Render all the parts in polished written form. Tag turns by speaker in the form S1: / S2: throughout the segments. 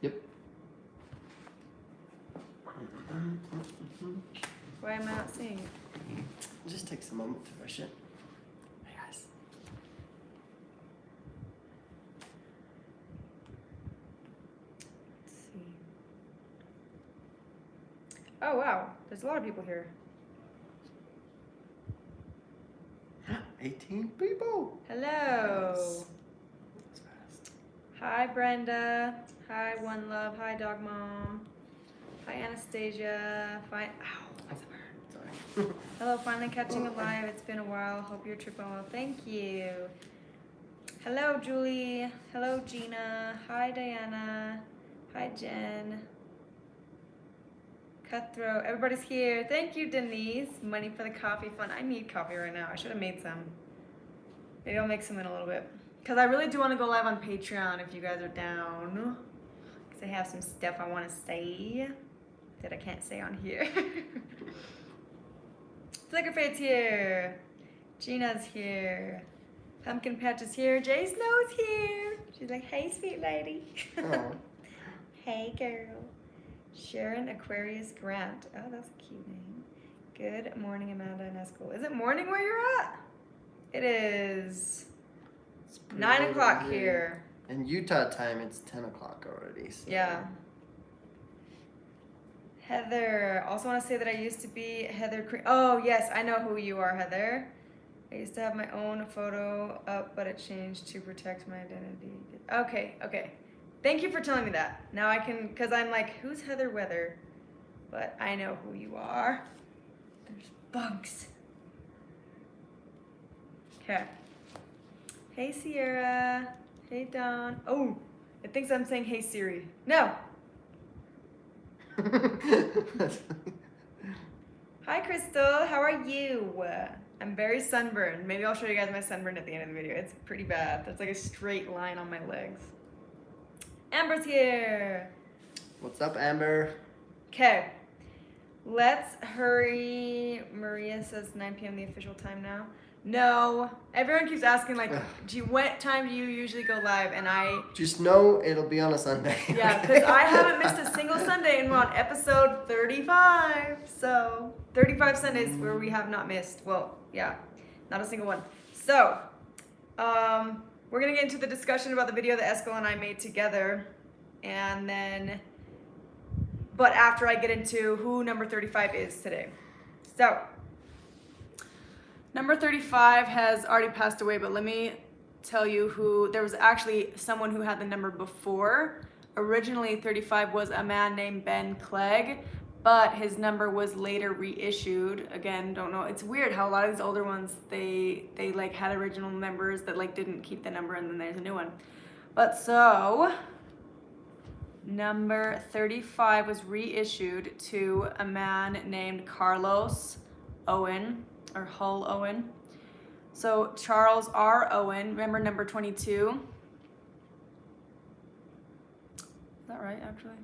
S1: Yep.
S2: Why am I not seeing it?
S1: It just takes a moment to rush it. Hey guys.
S2: Let's see. Oh wow, there's a lot of people here.
S1: 18 people.
S2: Hello.
S1: Nice. That's fast.
S2: Hi Brenda. Hi One Love. Hi Dog Mom. Hi Anastasia. Ow, that's a bird. Sorry. Hello, finally catching it live. It's been a while. Hope your trip went well. Thank you. Hello Julie. Hello Gina. Hi Diana. Hi Jen. Cutthroat. Everybody's here. Thank you, Denise. Money for the coffee fund. I need coffee right now. I should have made some. Maybe I'll make some in a little bit. Because I really do want to go live on Patreon if you guys are down. Because I have some stuff I want to say that I can't say on here. Flicker Fate's here. Gina's here. Pumpkin Patch is here. Jay Snow's here. She's like, hey, sweet lady.
S1: Oh.
S2: Hey, girl. Sharon Aquarius Grant. Oh, that's a cute name. Good morning, Amanda and Esco. Is it morning where you're at? It is
S1: It's pretty
S2: 9
S1: late
S2: o'clock
S1: over
S2: here.
S1: In Utah time, it's 10 o'clock already. So.
S2: Yeah. Heather. Also want to say that I used to be Heather. Oh, yes. I know who you are, Heather. I used to have my own photo up, but it changed to protect my identity. Okay, okay. Thank you for telling me that. Now I can, because I'm like, who's Heather Weather? But I know who you are. There's bugs. Okay. Hey, Sierra. Hey, Dawn. Oh, it thinks I'm saying, hey, Siri. No. Hi, Crystal. How are you? I'm very sunburned. Maybe I'll show you guys my sunburn at the end of the video. It's pretty bad. There's like a straight line on my legs. Amber's here.
S1: What's up, Amber?
S2: Okay. Let's hurry. Maria says 9 p.m. the official time now. No. Everyone keeps asking, like, what time do you usually go live? And I...
S1: Just know it'll be on a Sunday.
S2: Yeah, because I haven't missed a single Sunday, and we're on episode 35. So, 35 Sundays where we have not missed. Well, yeah, not a single one. So, we're going to get into the discussion about the video that Esco and I made together. And then, but after I get into who number 35 is today. So, number 35 has already passed away, but let me tell you who, there was actually someone who had the number before. Originally 35 was a man named Ben Clegg, but his number was later reissued. Again, don't know. It's weird how a lot of these older ones, they like had original members that like didn't keep the number, and then there's a new one. But so, number 35 was reissued to a man named Carlos Owen, or Hull Owen. So Charles R. Owen, remember number 22? Is that right, actually?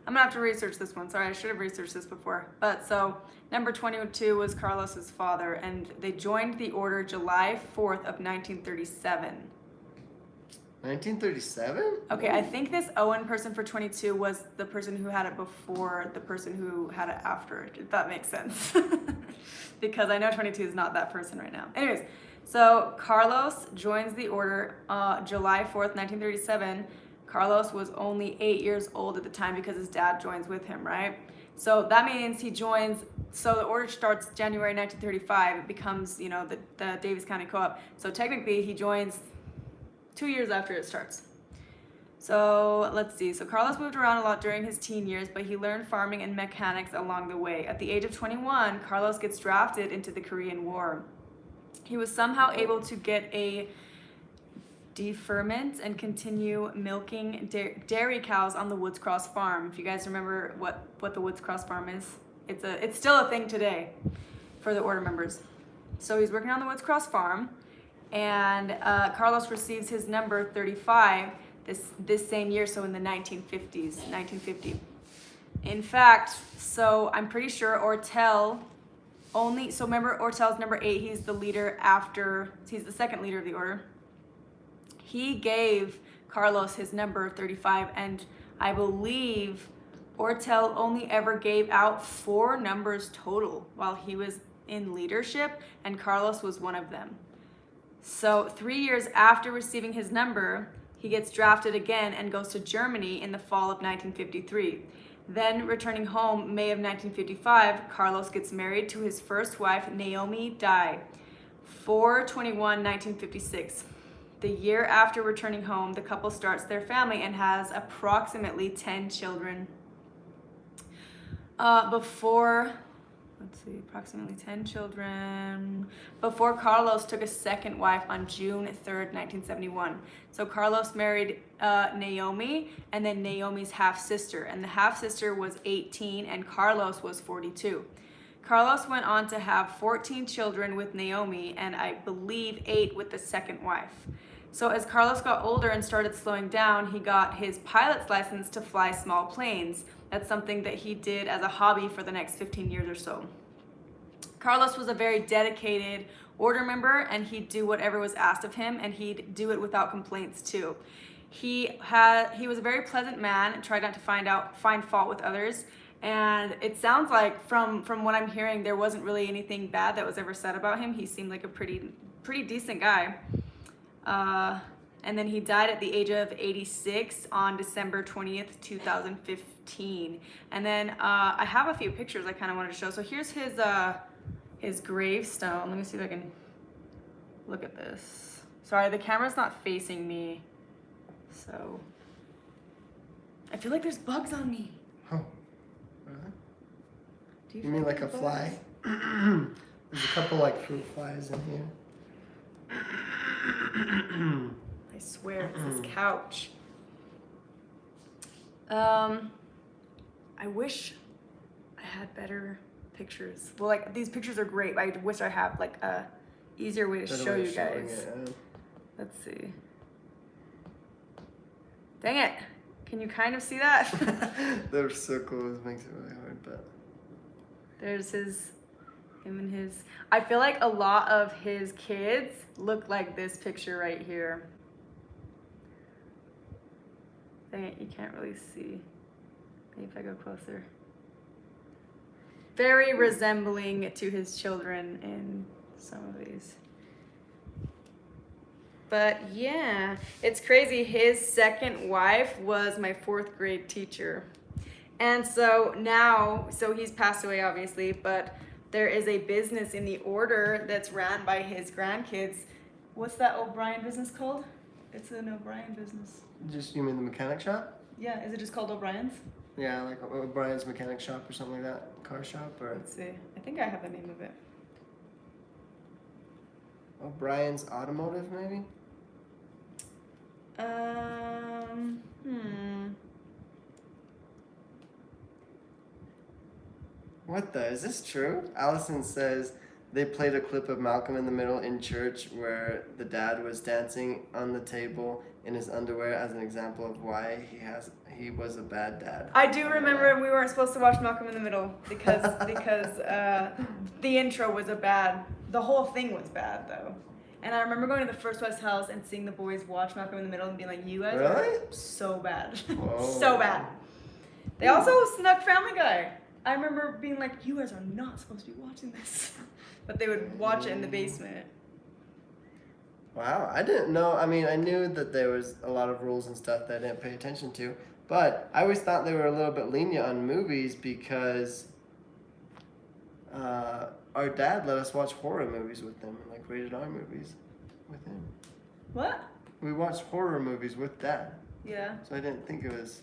S2: I'm gonna have to research this one. Sorry, I should have researched this before. But so number 22 was Carlos's father, and they joined the order July 4th of 1937.
S1: 1937?
S2: Okay, I think this Owen person for 22 was the person who had it before the person who had it after, if that makes sense. Because I know 22 is not that person right now. Anyways, so Carlos joins the order July 4th, 1937. Carlos was only 8 years old at the time because his dad joins with him, right? So that means he joins, so the order starts January 1935. It becomes, you know, the Davis County Co-op. So technically he joins 2 years after it starts. So let's see. So Carlos moved around a lot during his teen years, but he learned farming and mechanics along the way. At the age of 21, Carlos gets drafted into the Korean War. He was somehow able to get a deferment and continue milking dairy cows on the Woods Cross farm. If you guys remember what the Woods Cross farm is, it's still a thing today for the order members. So he's working on the Woods Cross farm, and Carlos receives his number 35 this same year, so in the 1950. In fact, so I'm pretty sure Ortel only, so remember Ortel's number 8, he's the leader after, he's the second leader of the order. He gave Carlos his number 35, and I believe Ortel only ever gave out 4 numbers total while he was in leadership, and Carlos was one of them. So 3 years after receiving his number, he gets drafted again and goes to Germany in the fall of 1953. Then returning home May of 1955, Carlos gets married to his first wife, Naomi Dye, 4/21/1956. The year after returning home, the couple starts their family and has approximately 10 children. Approximately 10 children before Carlos took a second wife on June 3rd, 1971. So Carlos married Naomi and then Naomi's half-sister, and the half-sister was 18 and Carlos was 42. Carlos went on to have 14 children with Naomi and I believe 8 with the second wife. So as Carlos got older and started slowing down, he got his pilot's license to fly small planes. That's something that he did as a hobby for the next 15 years or so. Carlos was a very dedicated order member, and he'd do whatever was asked of him, and he'd do it without complaints too. He was a very pleasant man, tried not to find fault with others, and it sounds like from what I'm hearing, there wasn't really anything bad that was ever said about him. He seemed like a pretty decent guy. And then he died at the age of 86 on December 20th, 2015. And then I have a few pictures I kind of wanted to show. So here's his gravestone. Let me see if I can look at this. Sorry, the camera's not facing me. So I feel like there's bugs on me.
S1: Oh, really?
S2: Do
S1: You mean like a fly? There's a couple like fruit flies in here.
S2: I swear, it's this couch. I wish I had better pictures. Well, like these pictures are great. I wish I had like a easier way to show you guys. Let's see. Dang it! Can you kind of see that?
S1: They're so cool. It makes it really hard, but
S2: There's him and his. I feel like a lot of his kids look like this picture right here. Dang it, you can't really see. Maybe if I go closer. Very resembling to his children in some of these. But yeah, it's crazy. His second wife was my 4th grade teacher. And so now, he's passed away obviously, but there is a business in the order that's ran by his grandkids. What's that O'Brien business called? It's an O'Brien business.
S1: you mean the mechanic shop?
S2: Yeah, is it just called O'Brien's?
S1: Yeah, like O'Brien's mechanic shop or something like that. Car shop or
S2: Let's see. I think I have the name of it.
S1: O'Brien's Automotive maybe? What the? Is this true? Allison says they played a clip of Malcolm in the Middle in church where the dad was dancing on the table in his underwear as an example of why he was a bad dad.
S2: I do remember we weren't supposed to watch Malcolm in the Middle because the intro was the whole thing was bad though. And I remember going to the First West house and seeing the boys watch Malcolm in the Middle and being like, you guys are so bad. So bad. They also snuck Family Guy. I remember being like, you guys are not supposed to be watching this. But they would watch it in the basement.
S1: Wow, I didn't know. I mean, I knew that there was a lot of rules and stuff that I didn't pay attention to. But I always thought they were a little bit lenient on movies because our dad let us watch horror movies with them, like rated R movies with him.
S2: What?
S1: We watched horror movies with Dad.
S2: Yeah.
S1: So I didn't think it was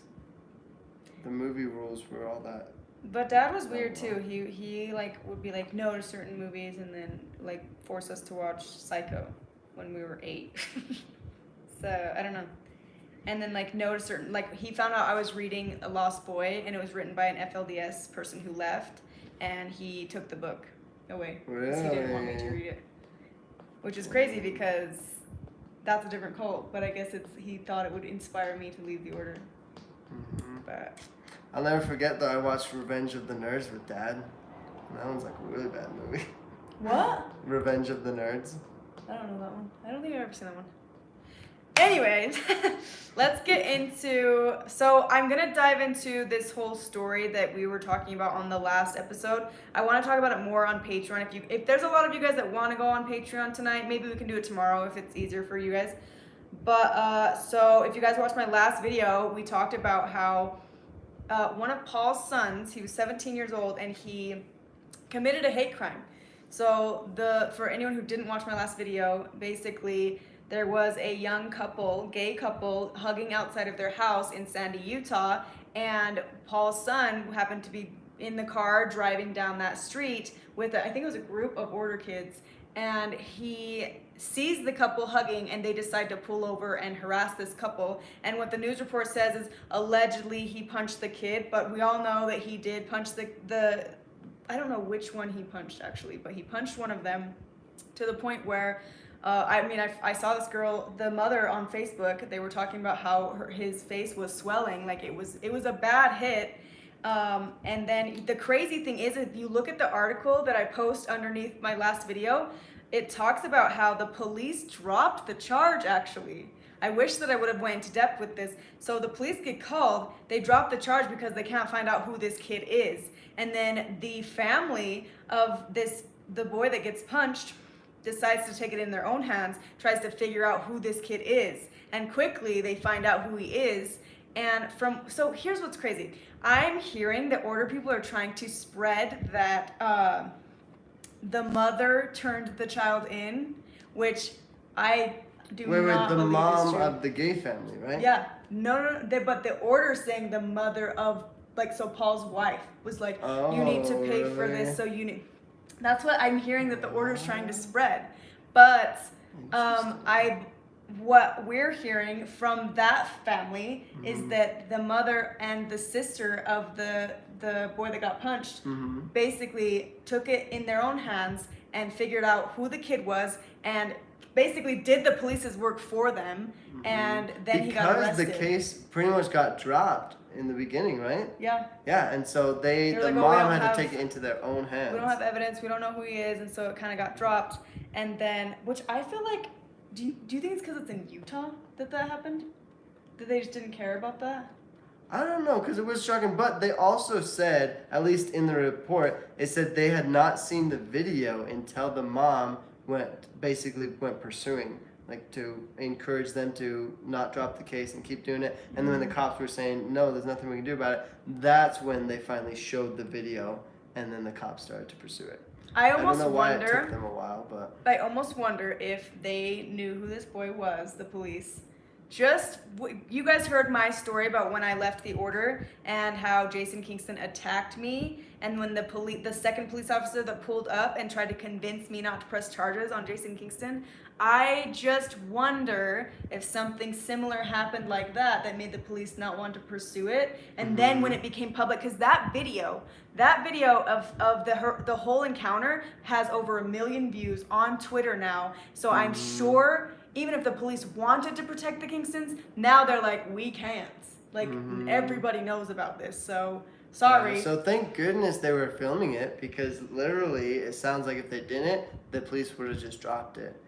S1: the movie rules were all that.
S2: But Dad was weird too. He like would be like no to certain movies and then like force us to watch Psycho when we were 8. So I don't know. And then like no to certain like he found out I was reading A Lost Boy and it was written by an FLDS person who left and he took the book away because he didn't want me to read it. Which is crazy because that's a different cult, but I guess he thought it would inspire me to leave the order.
S1: Mm-hmm.
S2: But
S1: I'll never forget though, I watched Revenge of the Nerds with Dad. And that one's like a really bad movie.
S2: What?
S1: Revenge of the Nerds.
S2: I don't know that one. I don't think I've ever seen that one. Anyways, let's get into, so I'm gonna dive into this whole story that we were talking about on the last episode. I want to talk about it more on Patreon. If there's a lot of you guys that want to go on Patreon tonight, maybe we can do it tomorrow if it's easier for you guys. But so if you guys watched my last video, we talked about how one of Paul's sons, he was 17 years old, and he committed a hate crime. So for anyone who didn't watch my last video, basically there was a young couple, gay couple, hugging outside of their house in Sandy, Utah, and Paul's son happened to be in the car driving down that street with, I think it was a group of order kids, and he sees the couple hugging, and they decide to pull over and harass this couple. And what the news report says is allegedly he punched the kid, but we all know that he did punch the I don't know which one he punched actually, but he punched one of them to the point where I saw this girl, the mother on Facebook, they were talking about how his face was swelling, like it was a bad hit. And then the crazy thing is, if you look at the article that I post underneath my last video, it talks about how the police dropped the charge actually. I wish that I would have went into depth with this. So the police get called, they drop the charge because they can't find out who this kid is. And then the family of the boy that gets punched decides to take it in their own hands, tries to figure out who this kid is. And quickly they find out who he is. And so here's what's crazy. I'm hearing that order people are trying to spread that the mother turned the child in, which I do not believe is true.
S1: The mom of the gay family, right?
S2: Yeah. No, but the order saying the mother of, so Paul's wife was like, you need to pay for this, so you need. That's what I'm hearing that the order's trying to spread. But what we're hearing from that family is that the mother and the sister of the boy that got punched basically took it in their own hands and figured out who the kid was and basically did the police's work for them, and then he got arrested.
S1: Because the case pretty much got dropped in the beginning, right?
S2: Yeah.
S1: Yeah, and so the mom had to take it into their own hands.
S2: We don't have evidence, we don't know who he is, and so it kind of got dropped. And then, which I feel like, do you think it's because it's in Utah that happened? That they just didn't care about that?
S1: I don't know, because it was shocking, but they also said, at least in the report, it said they had not seen the video until the mom went pursuing, to encourage them to not drop the case and keep doing it. And then when the cops were saying, no, there's nothing we can do about it, that's when they finally showed the video, and then the cops started to pursue it.
S2: I don't know
S1: why it took them a while, but
S2: I almost wonder if they knew who this boy was, the police. You guys heard my story about when I left the order and how Jason Kingston attacked me, and when the second police officer that pulled up and tried to convince me not to press charges on Jason Kingston. I just wonder if something similar happened like that made the police not want to pursue it. And then when it became public, because that video of the whole encounter has over 1 million views on Twitter now. So I'm sure even if the police wanted to protect the Kingstons, now they're like, we can't. Everybody knows about this. So sorry.
S1: Yeah, so thank goodness they were filming it, because literally it sounds like if they didn't, the police would have just dropped it.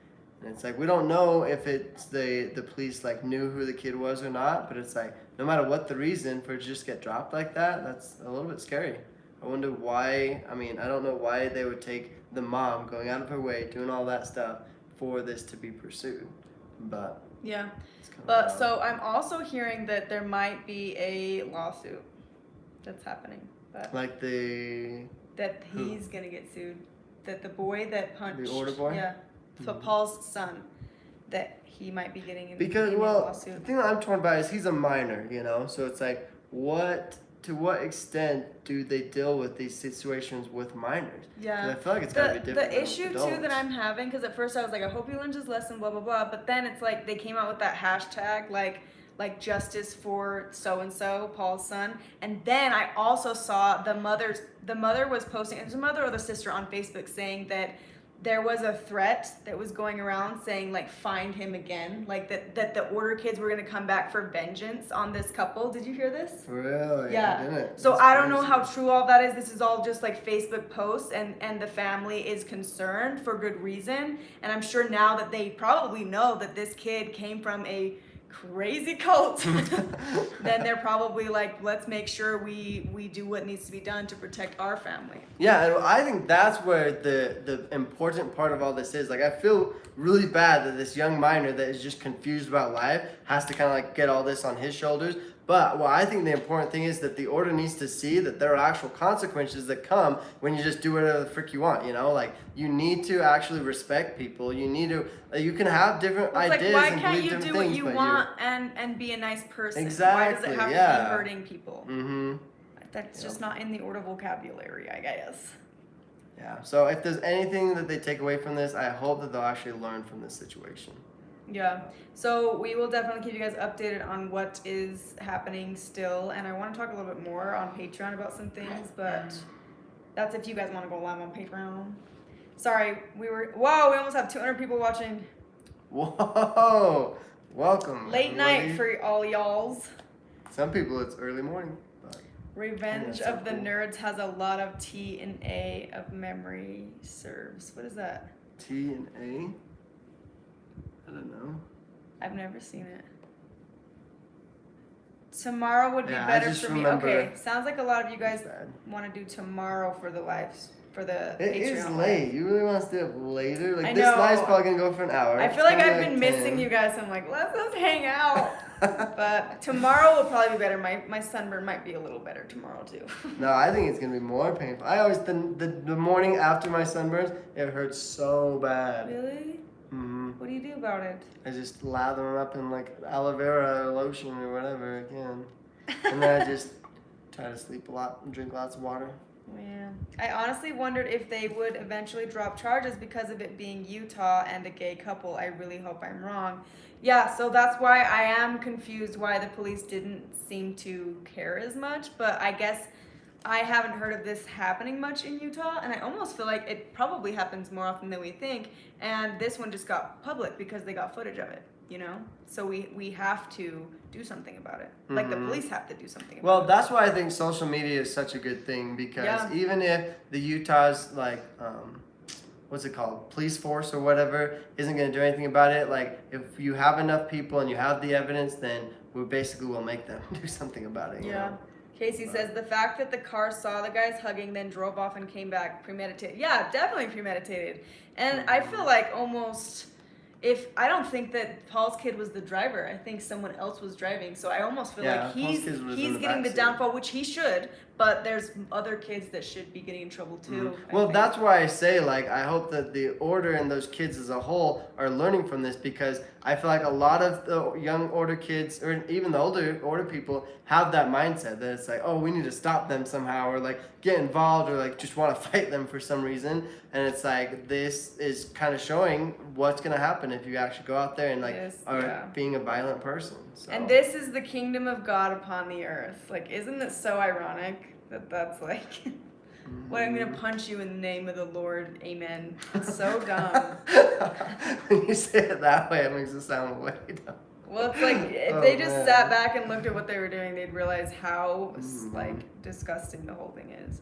S1: And it's like, we don't know if it's the police knew who the kid was or not, but it's like, no matter what the reason for it to just get dropped like that, that's a little bit scary. I wonder why, I don't know why they would take the mom going out of her way, doing all that stuff for this to be pursued, but.
S2: Yeah, but so I'm also hearing that there might be a lawsuit that's happening. But that he's gonna get sued. That the boy that punched.
S1: The order boy?
S2: Yeah. So Paul's son, that he might be getting in
S1: because
S2: a lawsuit.
S1: The thing that I'm torn by is he's a minor, so it's like, to what extent do they deal with these situations with minors?
S2: Yeah.
S1: I feel like it's gotta be different.
S2: The issue too that I'm having, because at first I was like, I hope he learns his lesson, blah blah blah, but then it's like they came out with that hashtag like justice for so and so, Paul's son, and then I also saw the mother was posting, it was the mother or the sister on Facebook saying that there was a threat that was going around saying like find him again, like that the order kids were gonna come back for vengeance on this couple. Did you hear this?
S1: Really?
S2: Yeah.
S1: I didn't.
S2: So
S1: That's
S2: I don't know
S1: crazy.
S2: how true all that is. This is all just like Facebook posts, and the family is concerned for good reason. And I'm sure now that they probably know that this kid came from a crazy cult, then they're probably like, let's make sure we do what needs to be done to protect our family.
S1: Yeah, and I think that's where the important part of all this is. Like, I feel really bad that this young minor that is just confused about life has to kind of like get all this on his shoulders. But what I think the important thing is that the order needs to see that there are actual consequences that come when you just do whatever the frick you want, you know? Like, you need to actually respect people. You need to, you can have different
S2: Well, it's
S1: ideas
S2: like, why
S1: and
S2: can't
S1: believe
S2: you
S1: different
S2: do what
S1: things,
S2: you
S1: but
S2: want and be a nice person?
S1: Exactly,
S2: Why does it have to
S1: yeah.
S2: be hurting people?
S1: Mm-hmm.
S2: That's just not in the order vocabulary, I guess.
S1: Yeah, so if there's anything that they take away from this, I hope that they'll actually learn from this situation.
S2: Yeah, so we will definitely keep you guys updated on what is happening still, and I want to talk a little bit more on Patreon about some things, but that's if you guys want to go live on Patreon. Sorry, we almost have 200 people watching.
S1: Whoa, welcome.
S2: Late
S1: everybody.
S2: night for all y'alls.
S1: Some people it's early morning. But
S2: Revenge
S1: that's so
S2: of the
S1: cool.
S2: Nerds has a lot of T and A of memory serves. What is that?
S1: T and A? I don't know.
S2: I've never seen it. Tomorrow would be
S1: Yeah, I
S2: better
S1: just
S2: for me.
S1: remember-
S2: Okay, sounds like a lot of you guys
S1: Bad.
S2: want to do tomorrow for the lives for the
S1: It
S2: Patreon
S1: is
S2: live.
S1: late. You really want us to do it later? Like
S2: I
S1: this
S2: know.
S1: live's probably gonna go for an hour.
S2: I
S1: It's
S2: feel like
S1: gonna
S2: I've
S1: be
S2: been
S1: 10.
S2: missing you guys. So I'm like, let's just hang out. But tomorrow will probably be better. My sunburn might be a little better tomorrow too.
S1: No, I think it's gonna be more painful. I always the morning after my sunburns, it hurts so bad.
S2: Really?
S1: Mm-hmm.
S2: What do you do about it?
S1: I just lather them up in like aloe vera lotion or whatever I can, and then I just try to sleep a lot and drink lots of water.
S2: Yeah. I honestly wondered if they would eventually drop charges because of it being Utah and a gay couple. I really hope I'm wrong. Yeah, so that's why I am confused why the police didn't seem to care as much, but I guess I haven't heard of this happening much in Utah, and I almost feel like it probably happens more often than we think, and this one just got public because they got footage of it, you know? So we have to do something about it. Like the
S1: Mhm.
S2: police have to do something about
S1: Well,
S2: it.
S1: that's why I think social media is such a good thing because
S2: Yeah.
S1: even if the Utah's like, what's it called, police force or whatever, isn't going to do anything about it, like if you have enough people and you have the evidence, then we basically will make them do something about it. You
S2: Yeah.
S1: know?
S2: Casey says the fact that the car saw the guys hugging, then drove off and came back, premeditated. Yeah, definitely premeditated. And I feel like almost, if I don't think that Paul's kid was the driver, I think someone else was driving. So I almost feel
S1: Yeah,
S2: like
S1: Paul's
S2: he's
S1: kid was in
S2: he's
S1: the
S2: getting the
S1: backseat.
S2: downfall, which he should. But there's other kids that should be getting in trouble too. I
S1: Well,
S2: think.
S1: that's why I say, like, I hope that the order and those kids as a whole are learning from this because I feel like a lot of the young order kids, or even the older order people, have that mindset that it's like, oh, we need to stop them somehow, or like get involved, or like just want to fight them for some reason. And it's like, this is kind of showing what's going to happen if you actually go out there and like
S2: Yes,
S1: are
S2: yeah.
S1: being a violent person. So.
S2: And this is the kingdom of God upon the earth. Like, isn't it so ironic that that's like, what, I'm gonna punch you in the name of the Lord, amen. It's so dumb.
S1: When you say it that way, it makes it sound way dumb.
S2: Well, it's like, if
S1: Oh,
S2: they just
S1: man.
S2: sat back and looked at what they were doing, they'd realize how,
S1: Mhm.
S2: like, disgusting the whole thing is.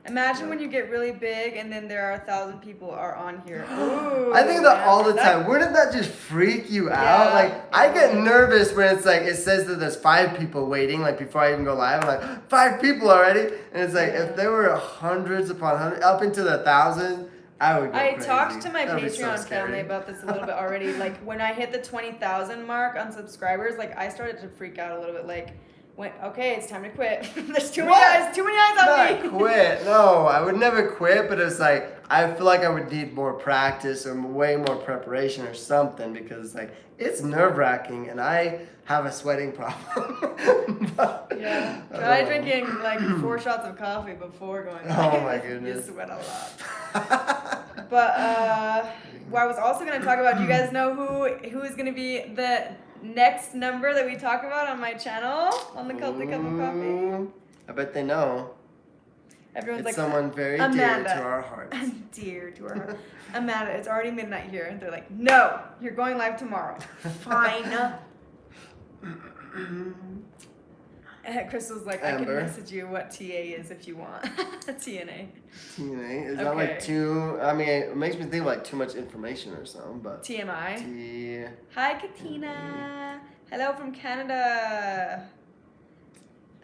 S2: Imagine when you get really big and then there are 1,000 people are on here. Ooh,
S1: I think that
S2: man.
S1: all the
S2: That-
S1: time. Wouldn't that just freak you out?
S2: Yeah.
S1: Like, I get nervous when it's like, it says that there's 5 people waiting, like before I even go live. I'm like, 5 people already? And it's like, if there were hundreds upon hundreds, up into the thousands, I would go
S2: I
S1: crazy.
S2: talked to my
S1: That'd be so
S2: Patreon
S1: scary.
S2: family about this a little bit already. Like, when I hit the 20,000 mark on subscribers, like, I started to freak out a little bit. Like, okay, it's time to quit. There's too many eyes on
S1: Not
S2: me.
S1: quit. No, I would never quit, but it's like, I feel like I would need more practice or way more preparation or something because it's like, it's nerve-wracking and I have a sweating problem. But,
S2: Yeah.
S1: I
S2: Try
S1: don't know.
S2: drinking like 4 shots of coffee before going.
S1: Oh my
S2: You
S1: goodness.
S2: sweat a lot. But well, I was also gonna talk about. Do you guys know who is gonna be the next number that we talk about on my channel on the Culty Cup of Coffee?
S1: Ooh, I bet they know.
S2: Everyone's
S1: It's
S2: like,
S1: someone very
S2: Amanda.
S1: dear to our hearts.
S2: Dear to our heart. Amanda, it's already midnight here. And they're like, no, you're going live tomorrow. Fine. And Crystal's like, I can
S1: Amber.
S2: message you what TA is if you want. TNA.
S1: TNA? Is that like too, I mean, it makes me think like too much information or something, but.
S2: TMI. Hi, Katina. Hello from Canada.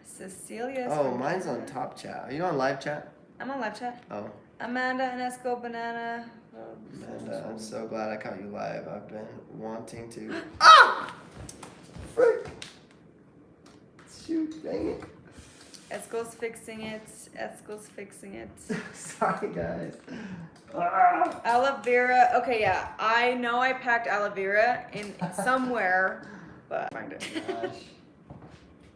S2: Cecilia's
S1: Oh,
S2: from
S1: mine's
S2: Canada.
S1: on top chat. Are you on live chat?
S2: I'm on live chat.
S1: Oh.
S2: Amanda and Esco Banana.
S1: Amanda, I'm so glad I caught you live. I've been wanting to. Ah! Frick! Shoot, dang it.
S2: Esco's fixing it. Esco's fixing it.
S1: Sorry, guys. Ah!
S2: Aloe vera. Okay, yeah. I know I packed aloe vera in somewhere, but find it.
S1: Gosh.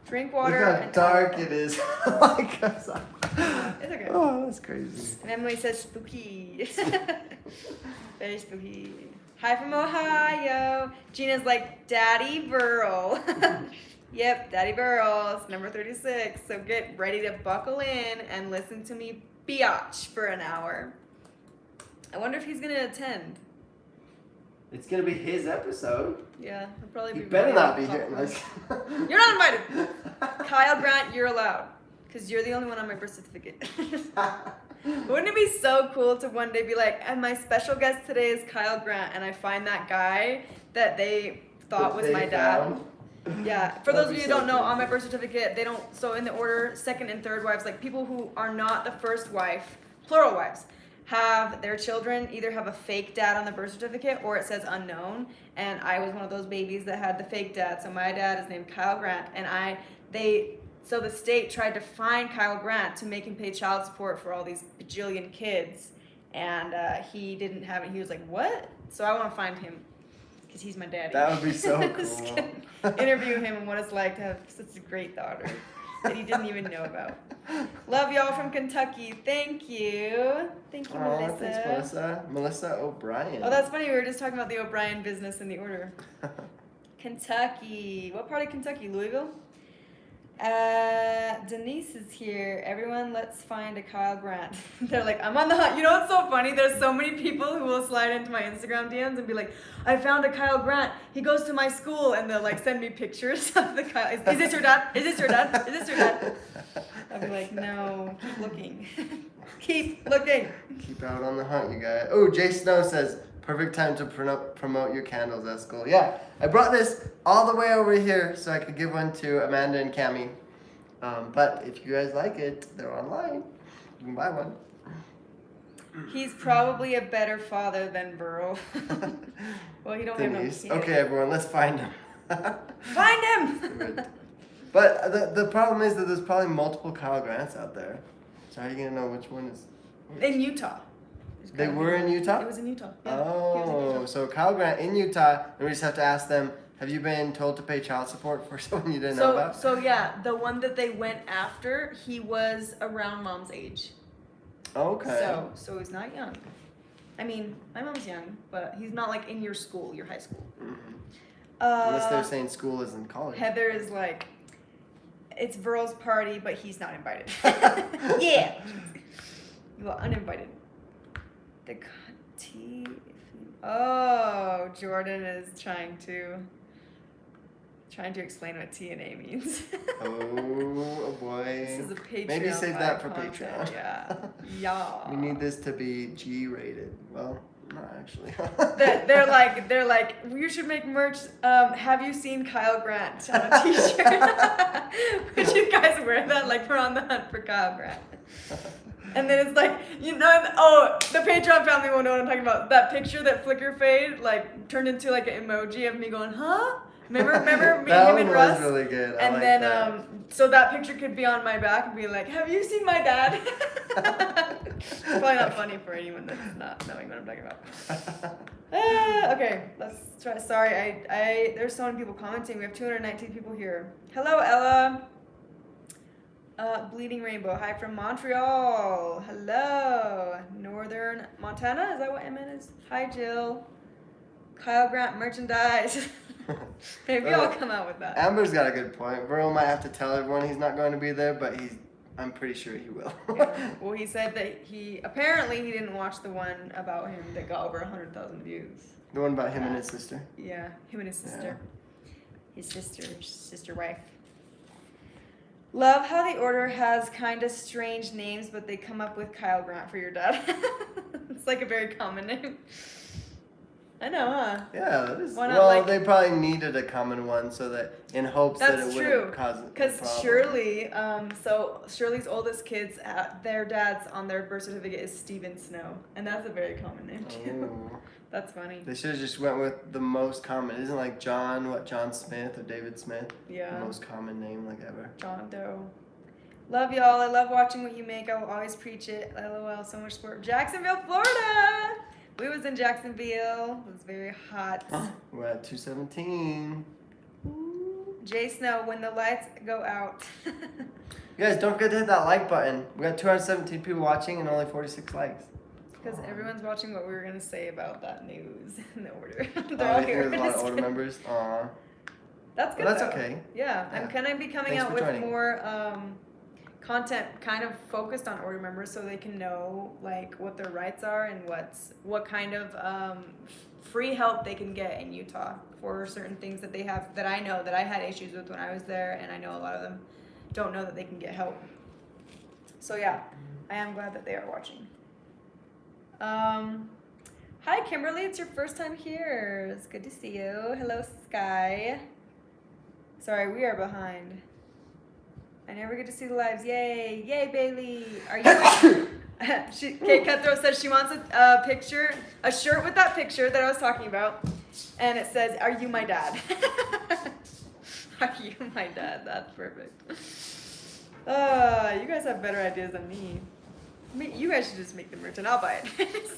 S2: Drink water.
S1: Look how
S2: and
S1: dark it is. Like,
S2: It's okay.
S1: oh, that's crazy.
S2: And Emily says spooky. Very spooky. Hi from Ohio. Gina's like, Daddy Burl. Yep, Daddy Burl. It's number 36. So get ready to buckle in and listen to me biatch for an hour. I wonder if he's going to attend.
S1: It's gonna be his episode.
S2: Yeah, he'll probably
S1: You
S2: be.
S1: better not be here.
S2: You're not invited. Kyle Grant, you're allowed. Because you're the only one on my birth certificate. Wouldn't it be so cool to one day be like, and my special guest today is Kyle Grant, and I find that guy that they thought was my dad. Yeah, for those of you who don't know, on my birth certificate, they don't, so in the order, second and third wives, like people who are not the first wife, plural wives, have their children either have a fake dad on the birth certificate or it says unknown. And I was one of those babies that had the fake dad. So my dad is named Kyle Grant, and so the state tried to find Kyle Grant to make him pay child support for all these bajillion kids, and he didn't have it. He was like, what? So I want to find him because he's my daddy.
S1: That would be so cool.
S2: Interview him and what it's like to have such a great daughter that he didn't even know about. Love y'all from Kentucky. Thank you. Thank you, Melissa.
S1: Thanks, Melissa. Melissa O'Brien.
S2: Oh, that's funny. We were just talking about the O'Brien business in the order. Kentucky. What part of Kentucky? Louisville? Denise is here. Everyone, let's find a Kyle Grant. They're like, I'm on the hunt. You know what's so funny? There's so many people who will slide into my Instagram DMs and be like, I found a Kyle Grant. He goes to my school. And they'll like send me pictures of the Kyle. Is this your dad? Is this your dad? Is this your dad? I'll be like, no, keep looking. Keep looking.
S1: Keep out on the hunt, you guys. Oh, Jay Snow says, perfect time to promote your candles at school. Yeah, I brought this all the way over here so I could give one to Amanda and Cammie. But if you guys like it, they're online. You can buy one.
S2: He's probably a better father than Burl. Well, he don't have no kids.
S1: Okay, everyone, let's find him.
S2: Find him!
S1: But the problem is that there's probably multiple Kyle Grants out there. So how are you going to know which one is which?
S2: In Utah.
S1: They were in Utah?
S2: It was in Utah. Yeah,
S1: Oh, so Kyle Grant in Utah, and we just have to ask them, have you been told to pay child support for someone you didn't know about?
S2: So yeah, the one that they went after, he was around mom's age.
S1: Okay.
S2: So he's not young. I mean, my mom's young, but he's not like in your school, your high school.
S1: Mm-hmm. Unless they're saying school is in college.
S2: Heather is like, it's Verl's party, but he's not invited. Yeah. You are uninvited. The T. Oh, Jordan is trying to explain what TNA means.
S1: Oh boy.
S2: This is a Patreon.
S1: Maybe save that for
S2: content.
S1: Patreon.
S2: Yeah. Yeah.
S1: We need this to be G-rated. Well, not actually.
S2: They're like, you should make merch. Have you seen Kyle Grant on a t-shirt? Would you guys wear that? Like, we're on the hunt for Kyle Grant. And then it's like, you know, oh, the Patreon family won't know what I'm talking about. That picture that flicker fade, like, turned into like an emoji of me going, huh? Remember me,
S1: that
S2: him, and Russ?
S1: That was really good.
S2: And
S1: like
S2: then,
S1: that.
S2: So that picture could be on my back and be like, have you seen my dad? It's probably not funny for anyone that's not knowing what I'm talking about. Okay, let's try. Sorry, I there's so many people commenting. We have 219 people here. Hello, Ella. Bleeding Rainbow. Hi from Montreal. Hello. Northern Montana. Is that what Emmett is? Hi, Jill. Kyle Grant merchandise. Maybe I'll come out with that.
S1: Amber's got a good point. Verl might have to tell everyone he's not going to be there, but I'm pretty sure he will.
S2: Yeah. Well, he said that he didn't watch the one about him that got over 100,000 views.
S1: The one about him and his sister.
S2: Yeah, him and his sister. His sister wife. Love how the order has kind of strange names, but they come up with Kyle Grant for your dad. It's like a very common name. I know, huh?
S1: Yeah, that is.
S2: Why not,
S1: Well,
S2: like-
S1: they probably needed a common one so that in hopes that it wouldn't cause a problem.
S2: Because Shirley, so Shirley's oldest kids, their dad's on their birth certificate is Stephen Snow, and that's a very common name too.
S1: Oh.
S2: That's funny.
S1: They should have just went with the most common. Isn't like John Smith or David Smith?
S2: Yeah.
S1: The most common name like ever.
S2: John Doe. Love y'all. I love watching what you make. I will always preach it. LOL. So much sport. Jacksonville, Florida. We was in Jacksonville. It was very hot.
S1: We're at 217.
S2: Jay Snow, when the lights go out.
S1: You guys, don't forget to hit that like button. We got 217 people watching and only 46 likes.
S2: Because everyone's watching what we were going to say about that news in the order.
S1: Oh,
S2: They're all
S1: you think
S2: here.
S1: there's a lot of order members? Aw.
S2: That's good.
S1: Well, that's
S2: though.
S1: okay.
S2: Yeah,
S1: Yeah.
S2: I'm kind of be coming
S1: Thanks
S2: out
S1: for
S2: with
S1: joining.
S2: more content kind of focused on order members so they can know like what their rights are and what kind of free help they can get in Utah for certain things that they have that I know that I had issues with when I was there, and I know a lot of them don't know that they can get help. So yeah, I am glad that they are watching. Hi Kimberly, it's your first time here. It's good to see you. Hello Sky. Sorry, we are behind. I never get to see the lives. Yay! Yay, Bailey! Are you? Kate Cutthroat says she wants a picture, a shirt with that picture that I was talking about, and it says, "Are you my dad?" Are you my dad? That's perfect. You guys have better ideas than me. You guys should just make the merch and I'll buy it.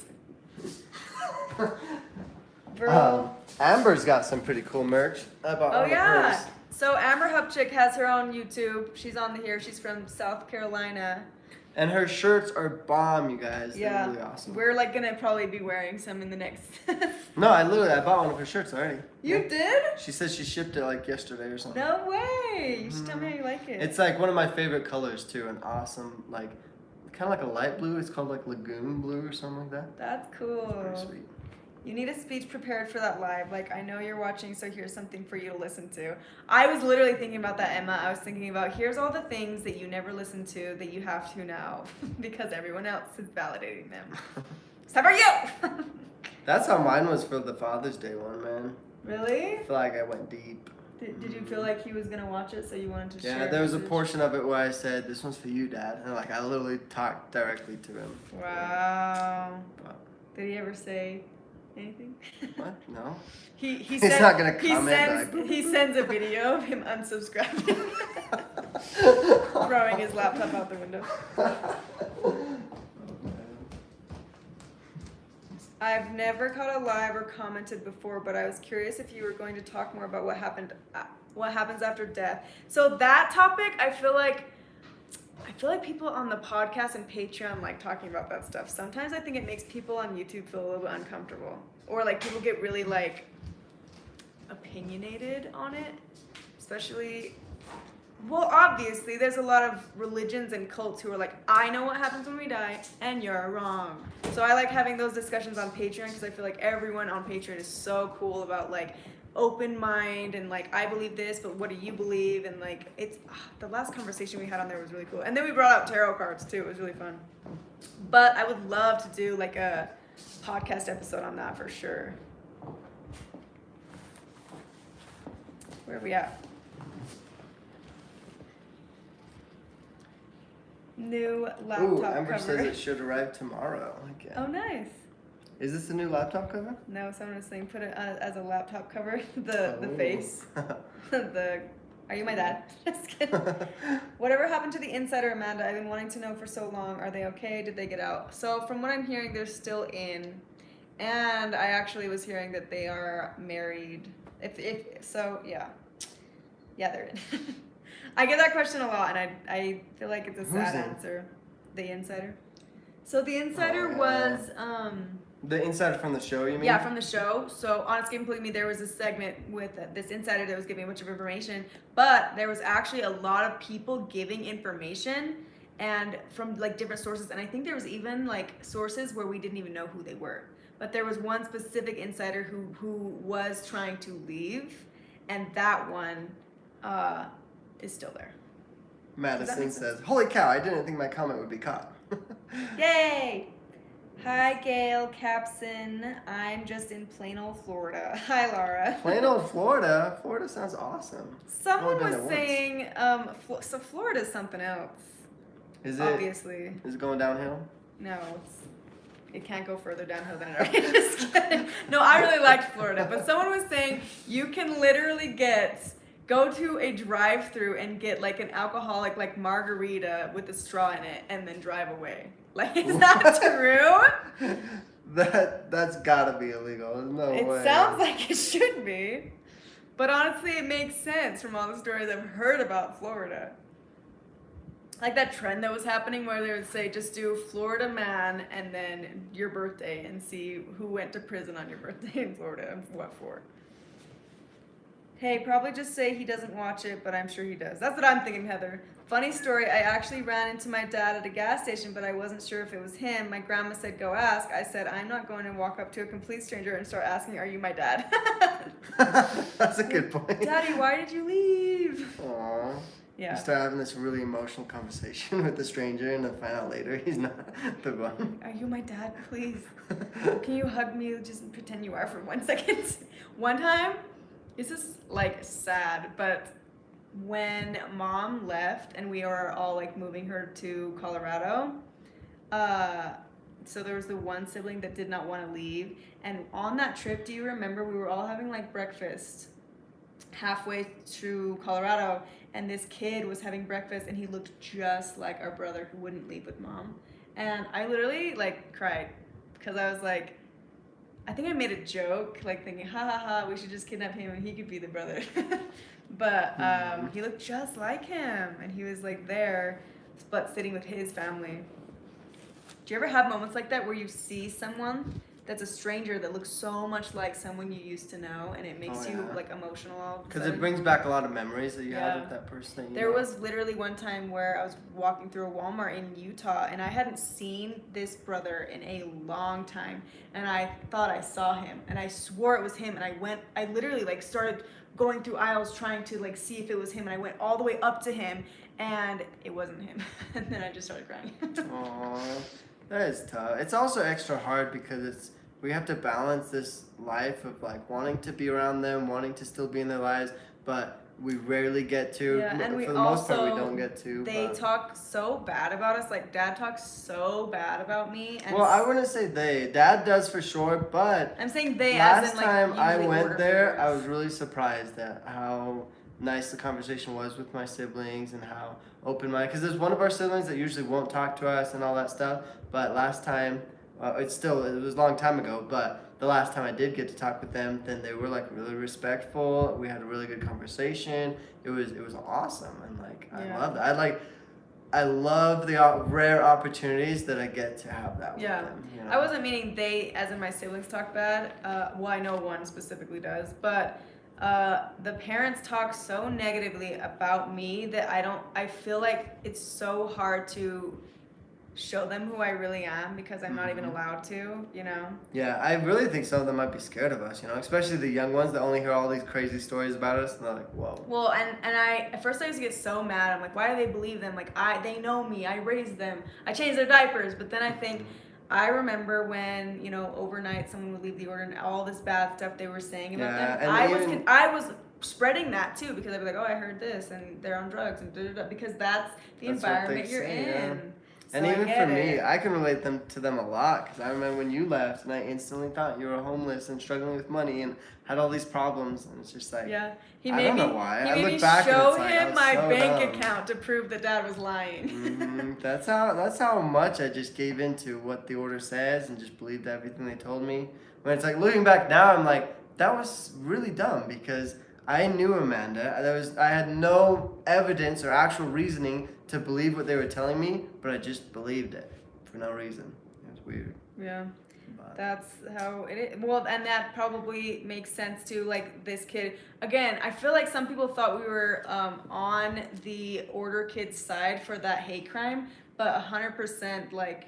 S2: Bro.
S1: Amber's got some pretty cool merch. I bought
S2: Oh
S1: one of
S2: yeah.
S1: hers.
S2: So Amber Hupchick has her own YouTube. She's on here. She's from South Carolina.
S1: And her shirts are bomb, you guys.
S2: Yeah.
S1: They're really awesome.
S2: We're like gonna probably be wearing some in the next.
S1: No, I bought one of her shirts already.
S2: You
S1: Yeah.
S2: did?
S1: She said she shipped it like yesterday or something.
S2: No way. You should tell me how you like it.
S1: It's like one of my favorite colors too, an awesome like kind of like a light blue. It's called like lagoon blue or something like that.
S2: That's cool.
S1: Pretty sweet.
S2: You need a speech prepared for that live. Like, I know you're watching, so here's something for you to listen to. I was literally thinking about that, Emma. I was thinking about here's all the things that you never listened to that you have to now because everyone else is validating them. Except for you!
S1: That's how mine was for the Father's Day one, man.
S2: Really?
S1: I feel like I went deep.
S2: Did you feel like he was going to watch it, so you wanted to share
S1: Yeah, there was a
S2: message?
S1: portion of it where I said, "This one's for you, Dad," and like I literally talked directly to him.
S2: Wow.
S1: But,
S2: Did he ever say anything?
S1: what? No.
S2: He
S1: He's
S2: sends,
S1: not gonna comment back.
S2: He sends a video of him unsubscribing, throwing his laptop out the window. I've never caught a live or commented before, but I was curious if you were going to talk more about what happens after death. So that topic, I feel like people on the podcast and Patreon like talking about that stuff. Sometimes I think it makes people on YouTube feel a little bit uncomfortable, or like people get really like opinionated on it, especially. Well, obviously, there's a lot of religions and cults who are like, I know what happens when we die, and you're wrong. So I like having those discussions on Patreon because I feel like everyone on Patreon is so cool about like open mind and like I believe this, but what do you believe? And like it's the last conversation we had on there was really cool. And then we brought out tarot cards too. It was really fun. But I would love to do like a podcast episode on that for sure. Where are we at? New laptop
S1: Ooh, Amber
S2: cover.
S1: says it should arrive tomorrow. Again.
S2: Oh, nice.
S1: Is this the new laptop cover?
S2: No, someone was saying put it as a laptop cover. The
S1: Oh.
S2: face. Are you my dad? Just kidding. Whatever happened to the insider, Amanda? I've been wanting to know for so long. Are they okay? Did they get out? So from what I'm hearing, they're still in. And I actually was hearing that they are married. If so, yeah. Yeah, they're in. I get that question a lot, and I feel like it's a sad answer. The insider. So the insider was
S1: The insider from the show, you mean?
S2: yeah, from the show. So on Escape and Polygamy, there was a segment with this insider that was giving a bunch of information, but there was actually a lot of people giving information, and from like different sources. And I think there was even like sources where we didn't even know who they were. But there was one specific insider who was trying to leave, and that one is still there.
S1: Madison says, "Holy cow! I didn't think my comment would be caught."
S2: Yay! Hi, Gail Capson. I'm just in plain old Florida. Hi, Laura.
S1: Plain old Florida. Florida sounds awesome.
S2: Someone was saying, so Florida's something else.
S1: Is it?
S2: Obviously.
S1: Is it going downhill?
S2: No, it can't go further downhill than it already is. Just kidding. No, I really liked Florida, but someone was saying you can literally go to a drive-through and get like an alcoholic like margarita with a straw in it and then drive away. Like, is that true?
S1: That's gotta be illegal. There's no way.
S2: It sounds like it should be. But honestly, it makes sense from all the stories I've heard about Florida. Like that trend that was happening where they would say, just do Florida man and then your birthday and see who went to prison on your birthday in Florida and what for. Hey, probably just say he doesn't watch it, but I'm sure he does. That's what I'm thinking, Heather. Funny story, I actually ran into my dad at a gas station, but I wasn't sure if it was him. My grandma said, go ask. I said, I'm not going to walk up to a complete stranger and start asking, are you my dad?
S1: That's a good point.
S2: Daddy, why did you leave?
S1: Aww.
S2: Yeah.
S1: You start having this really emotional conversation with the stranger and then find out later he's not the one.
S2: Are you my dad, please? Can you hug me? Just pretend you are for 1 second. One time, this is like sad, but when mom left and we were all like moving her to Colorado, so there was the one sibling that did not want to leave. And on that trip, do you remember we were all having like breakfast halfway through Colorado, and this kid was having breakfast and he looked just like our brother who wouldn't leave with mom. And I literally like cried because I was like, I think I made a joke, like thinking, ha ha ha, we should just kidnap him and he could be the brother. But he looked just like him, and he was like there, but sitting with his family. Do you ever have moments like that where you see someone that's a stranger that looks so much like someone you used to know, and it makes you like emotional all of a
S1: Because
S2: sudden?
S1: it brings back a lot of memories that you had with that person that you
S2: There
S1: know.
S2: was literally one time where I was walking through a Walmart in Utah, and I hadn't seen this brother in a long time, and I thought I saw him, and I swore it was him, and I literally like started going through aisles trying to like see if it was him, and I went all the way up to him, and it wasn't him. And then I just started crying.
S1: Aww, that is tough. It's also extra hard because we have to balance this life of like wanting to be around them, wanting to still be in their lives, but we rarely get to.
S2: Yeah, and
S1: for the most part, we don't get to.
S2: They talk so bad about us. Like Dad talks so bad about me. And
S1: well, I wouldn't say they. Dad does for sure, but
S2: I'm saying they.
S1: last
S2: as in, like,
S1: time I
S2: usually
S1: went
S2: order
S1: there,
S2: food.
S1: I was really surprised at how nice the conversation was with my siblings and how open-minded. Because there's one of our siblings that usually won't talk to us and all that stuff. But last time, it was a long time ago, but the last time I did get to talk with them, then they were like really respectful. We had a really good conversation. It was awesome, and like I love that. I love the rare opportunities that I get to have that with them. You know?
S2: I wasn't meaning they, as in my siblings, talk bad. Well, I know one specifically does, but the parents talk so negatively about me that I feel like it's so hard to show them who I really am because I'm not even allowed to, you know?
S1: Yeah, I really think some of them might be scared of us, you know, especially the young ones that only hear all these crazy stories about us, and they're like, whoa.
S2: Well, and I, at first I used to get so mad. I'm like, why do they believe them? Like, they know me, I raised them, I changed their diapers. But then I think, I remember when, you know, overnight someone would leave the order and all this bad stuff they were saying about them. I was spreading that too, because I'd be like, oh, I heard this, and they're on drugs, and da-da-da, because that's the environment you're in.
S1: Yeah.
S2: So
S1: and even for me, I can relate to them a lot, because I remember when you left and I instantly thought you were homeless and struggling with money and had all these problems, and it's just like,
S2: He
S1: I
S2: made
S1: don't
S2: me,
S1: know why.
S2: He
S1: I
S2: made
S1: look
S2: me
S1: back and
S2: show
S1: it's like, I
S2: him
S1: was
S2: my
S1: so
S2: bank
S1: dumb.
S2: account to prove that Dad was lying.
S1: That's how much I just gave into what the order says and just believed everything they told me. When it's like, looking back now, I'm like, that was really dumb, because I knew Amanda. I had no evidence or actual reasoning to believe what they were telling me, but I just believed it for no reason. It was weird.
S2: Yeah.
S1: But
S2: That's how it is. Well, and that probably makes sense too. Like this kid, again, I feel like some people thought we were on the order kid's side for that hate crime, but 100% like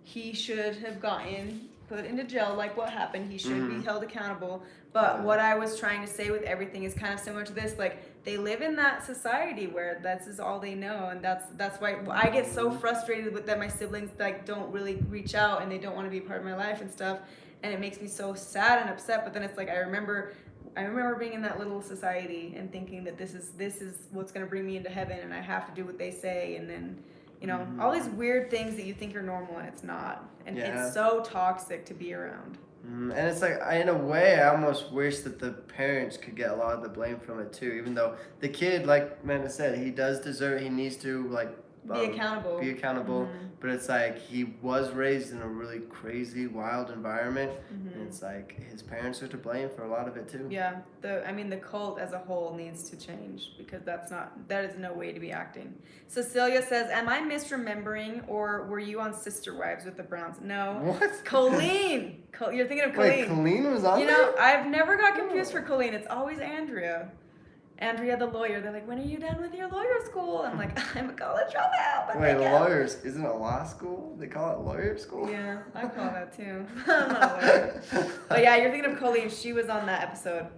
S2: he should have gotten put into jail. Like what happened, he should be held accountable. But what I was trying to say with everything is kind of similar to this. Like they live in that society where that's is all they know, and that's why I get so frustrated with that my siblings like don't really reach out and they don't want to be part of my life and stuff, and it makes me so sad and upset. But then it's like I remember being in that little society and thinking that this is what's gonna bring me into heaven, and I have to do what they say, and then all these weird things that you think are normal and it's not, and it's so toxic to be around.
S1: And it's like, in a way, I almost wish that the parents could get a lot of the blame from it too, even though the kid, like Amanda said, he does deserve, he needs to like
S2: be accountable.
S1: But it's like he was raised in a really crazy, wild environment, and it's like his parents are to blame for a lot of it too.
S2: Yeah, the cult as a whole needs to change, because that is no way to be acting. Cecilia says, am I misremembering, or were you on Sister Wives with the Browns? No.
S1: What?
S2: Colleen. You're thinking of Colleen.
S1: Wait, Colleen was on there?
S2: You know, I've never got confused for Colleen. It's always Andrea. Andrea the lawyer. They're like, when are you done with your lawyer school? I'm like, I'm a college dropout. But
S1: wait, lawyers, isn't it a law school? They call it lawyer school?
S2: Yeah, I call that too. I'm not a lawyer. But yeah, you're thinking of Colleen. She was on that episode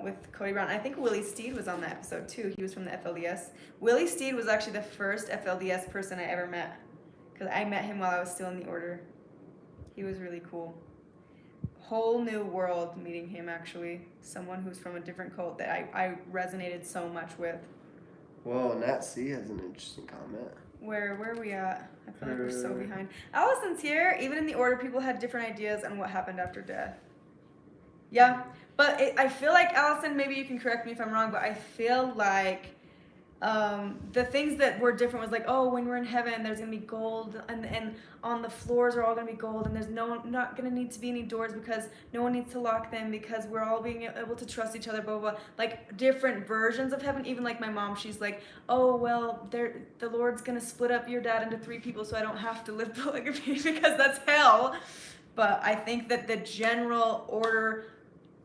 S2: with Cody Brown. I think Willie Steed was on that episode too. He was from the FLDS. Willie Steed was actually the first FLDS person I ever met, because I met him while I was still in the order. He was really cool. Whole new world meeting him, actually. Someone who's from a different cult that I resonated so much with.
S1: Whoa, Nat C has an interesting comment.
S2: Where are we at? I feel like we're so behind. Allison's here. Even in the order, people had different ideas on what happened after death. Yeah, but I feel like, Allison, maybe you can correct me if I'm wrong, but I feel like the things that were different was like, oh, when we're in heaven, there's gonna be gold, and on the floors are all gonna be gold, and there's not gonna need to be any doors because no one needs to lock them, because we're all being able to trust each other, blah blah blah. Like different versions of heaven. Even like my mom, she's like, oh well, the Lord's gonna split up your dad into 3 people, so I don't have to live polygamy because that's hell. But I think that the general order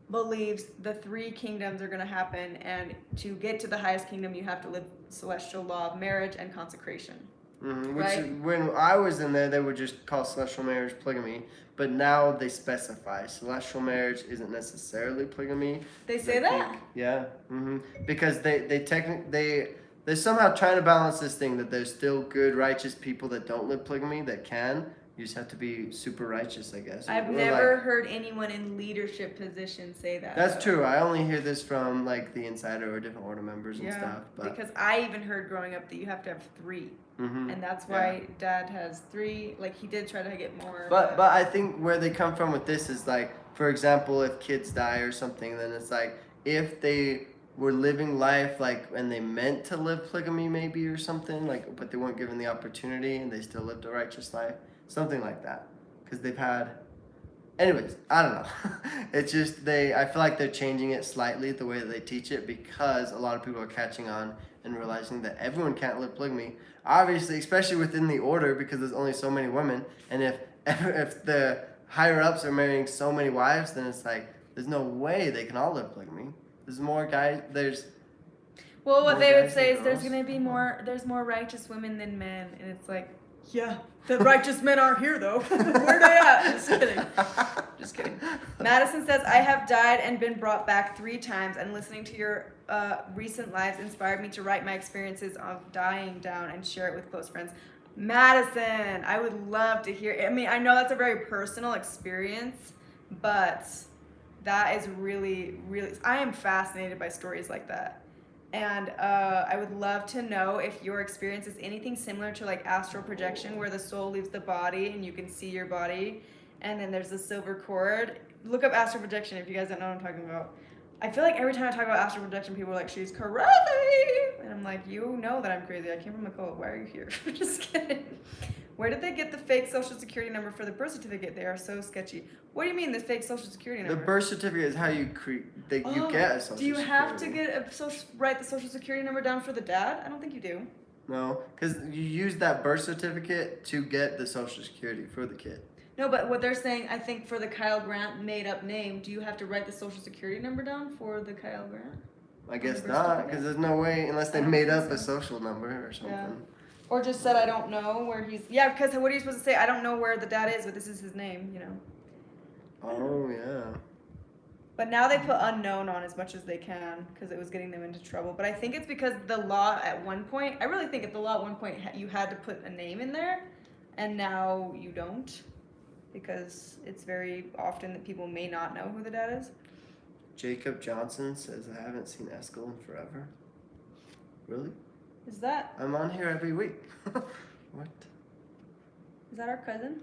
S2: believes the 3 kingdoms are going to happen, and to get to the highest kingdom you have to live celestial law of marriage and consecration.
S1: Which when I was in there, they would just call celestial marriage polygamy, but now they specify celestial marriage isn't necessarily polygamy.
S2: They say that?
S1: Yeah. Because they're somehow trying to balance this thing that there's still good righteous people that don't live polygamy that can. You just have to be super righteous, I guess.
S2: I've never heard anyone in leadership positions say that.
S1: That's true. I only hear this from like the insider or different order members and stuff. But
S2: because I even heard growing up that you have to have 3. And that's why Dad has 3. Like he did try to get more.
S1: But I think where they come from with this is like, for example, if kids die or something, then it's like if they were living life like and they meant to live polygamy maybe or something, like, but they weren't given the opportunity and they still lived a righteous life. Something like that, because they've had. Anyways, I don't know. It's just I feel like they're changing it slightly the way that they teach it, because a lot of people are catching on and realizing that everyone can't live polygamy. Obviously, especially within the order, because there's only so many women, and if the higher ups are marrying so many wives, then it's like there's no way they can all live polygamy. There's more guys.
S2: Well, what they would say is there's more righteous women than men, and it's like. Yeah, the righteous men aren't here though. Where they at? Just kidding. Madison says, I have died and been brought back 3 times, and listening to your recent lives inspired me to write my experiences of dying down and share it with close friends. Madison, I would love to hear. I mean, I know that's a very personal experience, but that is really, really, I am fascinated by stories like that. And I would love to know if your experience is anything similar to like astral projection, where the soul leaves the body and you can see your body, and then there's a silver cord. Look up astral projection if you guys don't know what I'm talking about. I feel like every time I talk about astral projection, people are like, she's crazy. And I'm like, you know that I'm crazy. I came from a cult. Why are you here? Just kidding. Where did they get the fake social security number for the birth certificate? They are so sketchy. What do you mean the fake social security number?
S1: The birth certificate is how you get a social security.
S2: Do you have to write the social security number down for the dad? I don't think you do.
S1: No, because you use that birth certificate to get the social security for the kid.
S2: No, but what they're saying, I think for the Kyle Grant made-up name, do you have to write the social security number down for the Kyle Grant?
S1: I guess not, because there's no way, unless they made up a social number or something.
S2: Yeah. Or just said, I don't know where he's... Yeah, because what are you supposed to say? I don't know where the dad is, but this is his name, you know?
S1: Oh, yeah.
S2: But now they put unknown on as much as they can, because it was getting them into trouble. But I think it's because the law at one point... I really think at the law at one point, you had to put a name in there, and now you don't. Because it's very often that people may not know who the dad is.
S1: Jacob Johnson says, I haven't seen Eskel in forever. Really?
S2: Is that...
S1: I'm on here every week. What?
S2: Is that our cousin?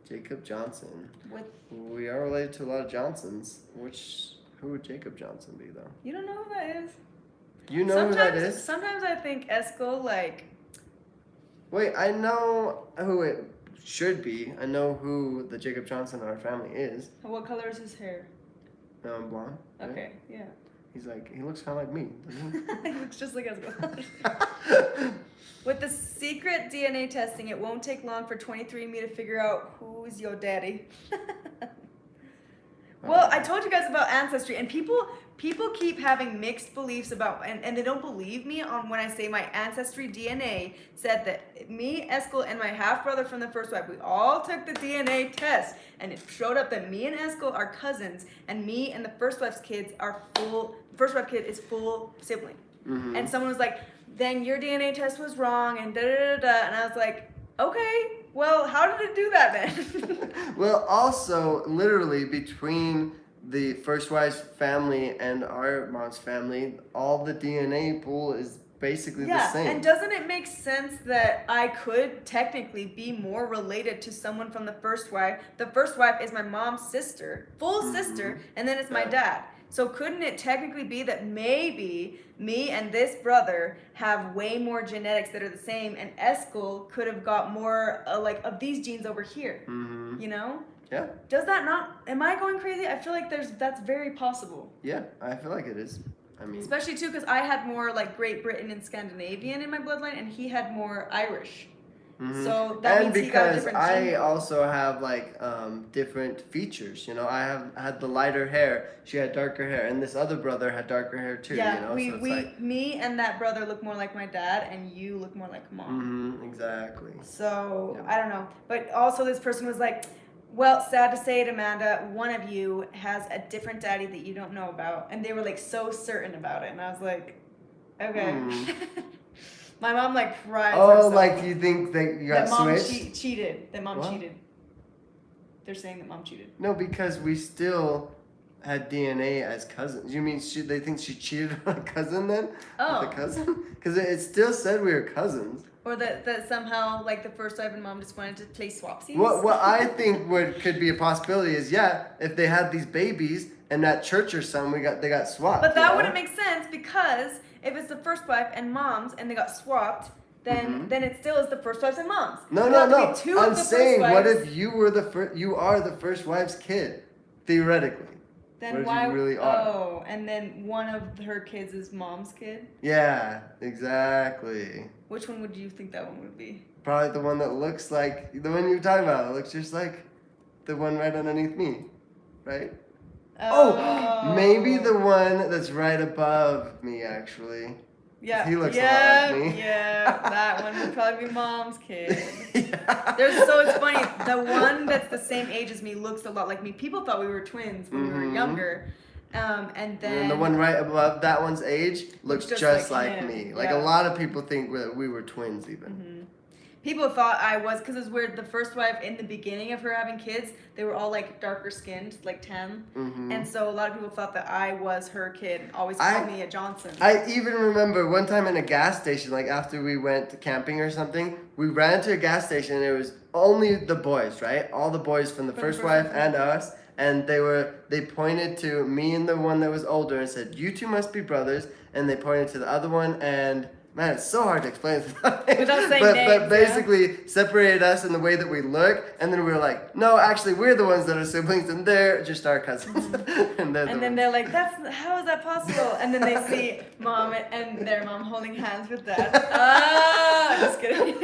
S1: Jacob Johnson.
S2: With...
S1: We are related to a lot of Johnsons. Who would Jacob Johnson be, though?
S2: You don't know who that is?
S1: You know who that is?
S2: Sometimes I think Eskel, like...
S1: Wait, I know who it should be. I know who the Jacob Johnson in our family is.
S2: What color is his hair?
S1: Blonde. Right?
S2: Okay, yeah.
S1: He looks kind of like me, doesn't he?
S2: He looks just like Eskel. With the secret DNA testing, it won't take long for 23andMe to figure out who's your daddy. Well, I told you guys about Ancestry, and people keep having mixed beliefs about, and they don't believe me on when I say my Ancestry DNA said that me, Eskel, and my half-brother from the first wife, we all took the DNA test, and it showed up that me and Eskel are cousins, and me and the first wife's kids are first wife kid is full sibling. Mm-hmm. And someone was like, then your DNA test was wrong, and da-da-da-da, and I was like, okay, well, how did it do that then?
S1: Well, also, literally, between the first wife's family and our mom's family, all the DNA pool is basically the same.
S2: And doesn't it make sense that I could technically be more related to someone from the first wife? The first wife is my mom's sister, full sister, and then it's my dad. So couldn't it technically be that maybe me and this brother have way more genetics that are the same, and Eskel could have got more like of these genes over here? Mm-hmm. You know?
S1: Yeah.
S2: Does that not? Am I going crazy? I feel like that's very possible.
S1: Yeah, I feel like it is. I mean,
S2: especially too because I had more like Great Britain and Scandinavian in my bloodline, and he had more Irish. Mm-hmm. So that means he got a different gene.
S1: I also have like different features. You know, I had the lighter hair. She had darker hair, and this other brother had darker hair too.
S2: Yeah,
S1: you know?
S2: Me and that brother look more like my dad, and you look more like mom.
S1: Mm-hmm, exactly.
S2: So I don't know, but also this person was like, well, sad to say it, Amanda, one of you has a different daddy that you don't know about, and they were like so certain about it, and I was like, okay. My mom like prides herself.
S1: Oh, like you think that you got switched?
S2: That mom cheated. That mom cheated. They're saying that mom cheated.
S1: No, because we still had DNA as cousins. You mean they think she cheated on a cousin then?
S2: Oh.
S1: With a cousin? Because it still said we were cousins.
S2: Or that somehow like the first wife and mom just wanted to play swapsies?
S1: What I think could be a possibility is, if they had these babies and at church or something, they got swapped.
S2: But that wouldn't make sense because if it's the first wife and mom's and they got swapped, then it still is the first wives and moms.
S1: No. I'm saying, what if you were you are the first wife's kid, theoretically?
S2: Then why? You really are? Oh, and then one of her kids is mom's kid.
S1: Yeah, exactly.
S2: Which one would you think that one would be?
S1: Probably the one that looks like the one you were talking about. It looks just like the one right underneath me, right? Oh, maybe the one that's right above me, actually.
S2: Yeah.
S1: He looks a lot like me.
S2: Yeah, that one would probably be mom's kid. So it's funny. The one that's the same age as me looks a lot like me. People thought we were twins when we were younger. And then
S1: the one right above that one's age looks just like me. Like a lot of people think that we were twins even. Mm-hmm.
S2: People thought I was, because it's weird, the first wife, in the beginning of her having kids, they were all like darker skinned, like tan. Mm-hmm. And so a lot of people thought that I was her kid and always called me a Johnson.
S1: I even remember one time in a gas station, like after we went camping or something, we ran to a gas station and it was only the boys, right? All the boys from the first wife and us. And they pointed to me and the one that was older and said, you two must be brothers. And they pointed to the other one and... Man, it's so hard to explain without saying names, but basically separated us in the way that we look, and then we were like, no, actually, we're the ones that are siblings, and they're just our cousins. and then
S2: they're like, how is that possible? And then they see mom and their mom holding hands with dad. Just kidding.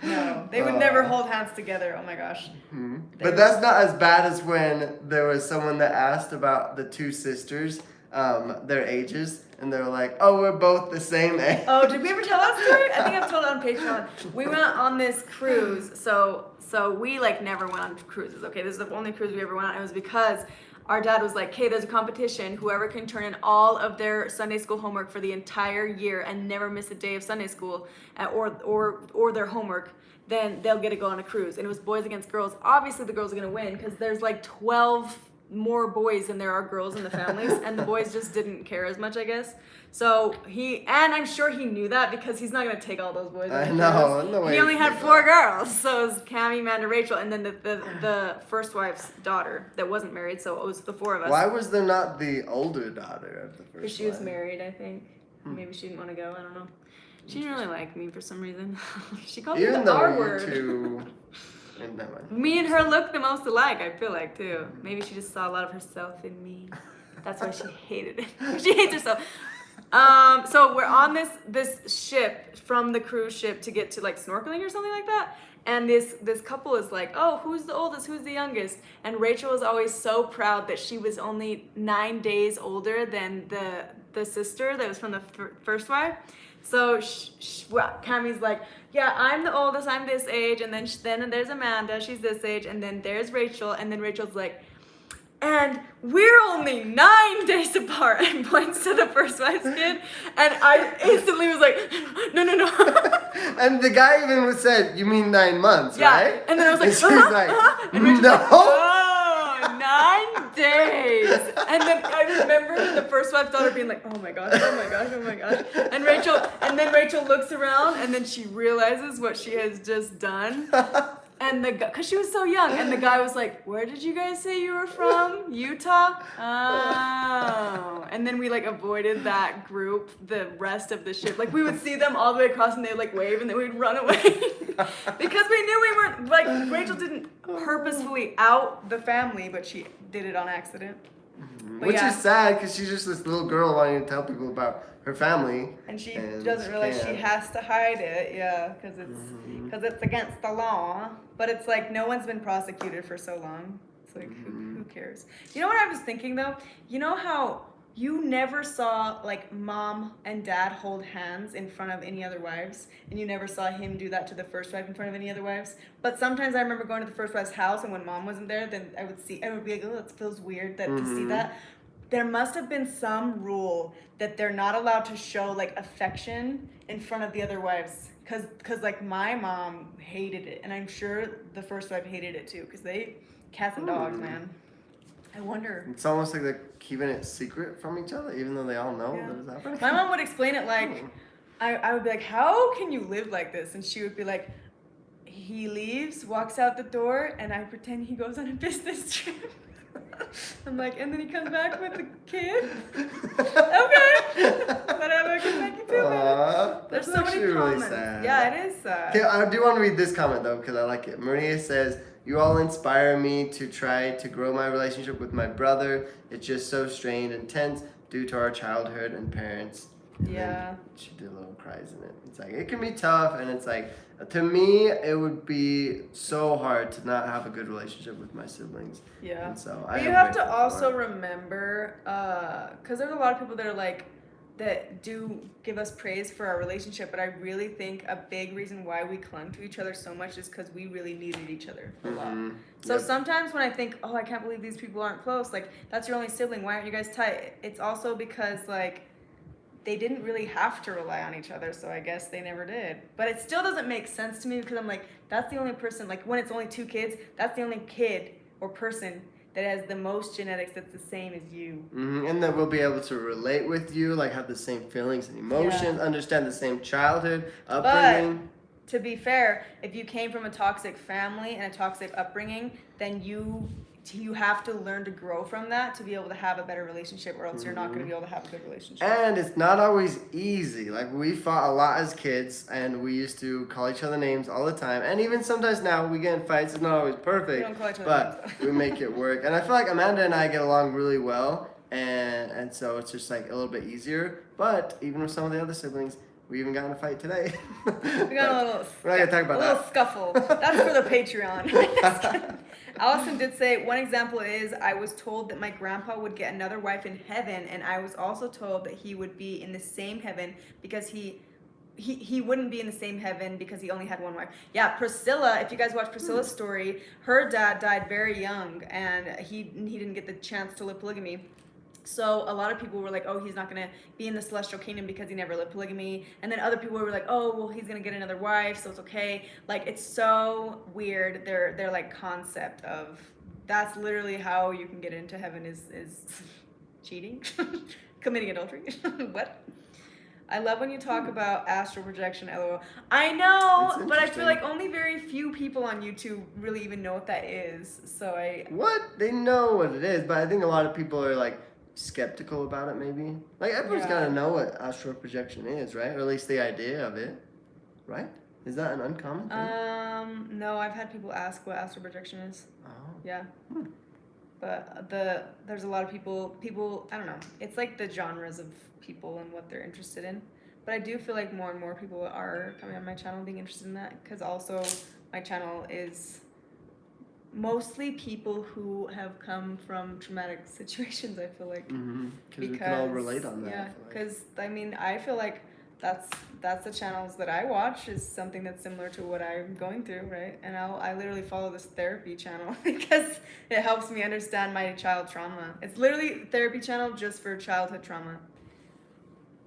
S2: No, they would never never hold hands together. Oh my gosh.
S1: Mm-hmm. But that's not as bad as when there was someone that asked about the two sisters, their ages, and they were like, "Oh, we're both the same age."
S2: Oh, did we ever tell that story? I think I've told it on Patron. We went on this cruise, so we like never went on cruises. Okay, this is the only cruise we ever went on. It was because our dad was like, "Hey, there's a competition. Whoever can turn in all of their Sunday school homework for the entire year and never miss a day of Sunday school, or their homework, then they'll get to go on a cruise." And it was boys against girls. Obviously, the girls are gonna win because there's like 12 more boys than there are girls in the families, and the boys just didn't care as much, I guess. So and I'm sure he knew that because he's not gonna take all those boys.
S1: I know, no way.
S2: He only had 4 girls, so it was Cammie, Amanda, Rachel, and then the first wife's daughter that wasn't married. So it was the 4 of us.
S1: Why was there not the older daughter of the first?
S2: Because she was married, I think. Maybe she didn't want to go. I don't know. She didn't really like me for some reason. She called me the R word. Me and her look the most alike, I feel like, too. Maybe she just saw a lot of herself in me. That's why she hated it. She hates herself. So we're on this ship from the cruise ship to get to like snorkeling or something like that. And this couple is like, "Oh, who's the oldest? Who's the youngest?" And Rachel was always so proud that she was only 9 days older than the sister that was from the first wife. So Cammie's like, "Yeah, I'm the oldest, I'm this age," and then there's Amanda, she's this age, and then there's Rachel, and then Rachel's like, "And we're only 9 days apart," and points to the first wife's kid, and I instantly was like, no.
S1: And the guy even said, "You mean 9 months, right?"
S2: And then I was like,
S1: and she was like,
S2: and Rachel's
S1: "No."
S2: like, "Oh, 9 days." And then I remember the first wife's daughter being like, "Oh my gosh, oh my gosh, oh my gosh." And then Rachel looks around and then she realizes what she has just done. And because she was so young, and the guy was like, "Where did you guys say you were from? Utah?" Oh. And then we like avoided that group the rest of the ship. Like we would see them all the way across and they'd like wave and then we'd run away. Because we knew we weren't, like Rachel didn't purposefully out the family, but she did it on accident.
S1: Which is sad because she's just this little girl wanting to tell people about her family.
S2: And she doesn't realize she has to hide it, because it's against the law. But it's like no one's been prosecuted for so long. It's like who cares? You know what I was thinking though? You know how you never saw like mom and dad hold hands in front of any other wives, and you never saw him do that to the first wife in front of any other wives. But sometimes I remember going to the first wife's house, and when mom wasn't there, then I would be like, "Oh, it feels weird to see that." There must have been some rule that they're not allowed to show like affection in front of the other wives, cause like my mom hated it, and I'm sure the first wife hated it too, cause they cats and dogs, man. I wonder.
S1: It's almost like they're keeping it secret from each other, even though they all know that it's happening.
S2: My mom would explain it like, I would be like, "How can you live like this?" And she would be like, "He leaves, walks out the door, and I pretend he goes on a business trip." I'm like, "And then he comes back with the kid?" Okay. Whatever, can make you feel better. There's so many comments. Really, yeah, it is sad.
S1: Okay, I do want to read this comment though, because I like it. Maria says, "You all inspire me to try to grow my relationship with my brother. It's just so strained and tense due to our childhood and parents." And she did a little cries in it. It's like, it can be tough, and it's like, to me, it would be so hard to not have a good relationship with my siblings. Yeah. And so
S2: you have to also remember, because there's a lot of people that are like, that do give us praise for our relationship, but I really think a big reason why we clung to each other so much is because we really needed each other a lot. So sometimes when I think, "Oh, I can't believe these people aren't close," like, that's your only sibling, why aren't you guys tight? It's also because like they didn't really have to rely on each other, so I guess they never did. But it still doesn't make sense to me, because I'm like, that's the only person, like when it's only 2 kids, that's the only kid or person that has the most genetics that's the same as you.
S1: And that will be able to relate with you, like have the same feelings and emotions, understand the same childhood, upbringing.
S2: But to be fair, if you came from a toxic family and a toxic upbringing, then you have to learn to grow from that to be able to have a better relationship, or else you're not going to be able to have a good relationship.
S1: And it's not always easy. Like, we fought a lot as kids, and we used to call each other names all the time. And even sometimes now we get in fights. It's not always perfect,
S2: we don't call each other
S1: but
S2: names.
S1: we make it work. And I feel like Amanda and I get along really well, and so it's just like a little bit easier. But even with some of the other siblings, We even got in a fight today.
S2: We got a little.
S1: We're not gonna talk about
S2: a little scuffle. That's for the Patreon. Allison did say one example is I was told that my grandpa would get another wife in heaven, and I was also told that he would be in the same heaven because he wouldn't be in the same heaven because he only had one wife. Yeah, Priscilla, if you guys watch Priscilla's story, her dad died very young and he didn't get the chance to live polygamy. So a lot of people were like, oh, he's not going to be in the celestial kingdom because he never lived polygamy. And then other people were like, oh, well, he's going to get another wife, so it's okay. Like, it's so weird. Their like concept of that's literally how you can get into heaven is cheating, committing adultery. What? I love when you talk about astral projection, LOL. I know, but I feel like only very few people on YouTube really even know what that is. So
S1: What? They know what it is, but I think a lot of people are like skeptical about it maybe. Like everyone's gotta know what astral projection is, right? Or at least the idea of it, right? Is that an uncommon thing?
S2: No, I've had people ask what astral projection is.
S1: Oh.
S2: Yeah. But there's a lot of people, I don't know. It's like the genres of people and what they're interested in. But I do feel like more and more people are coming on my channel being interested in that, because also my channel is mostly people who have come from traumatic situations, I feel like.
S1: Mm-hmm. Because we can all relate on that.
S2: Yeah, because I mean, I feel like that's the channels that I watch is something that's similar to what I'm going through, right? And I literally follow this therapy channel because it helps me understand my child trauma. It's literally a therapy channel just for childhood trauma.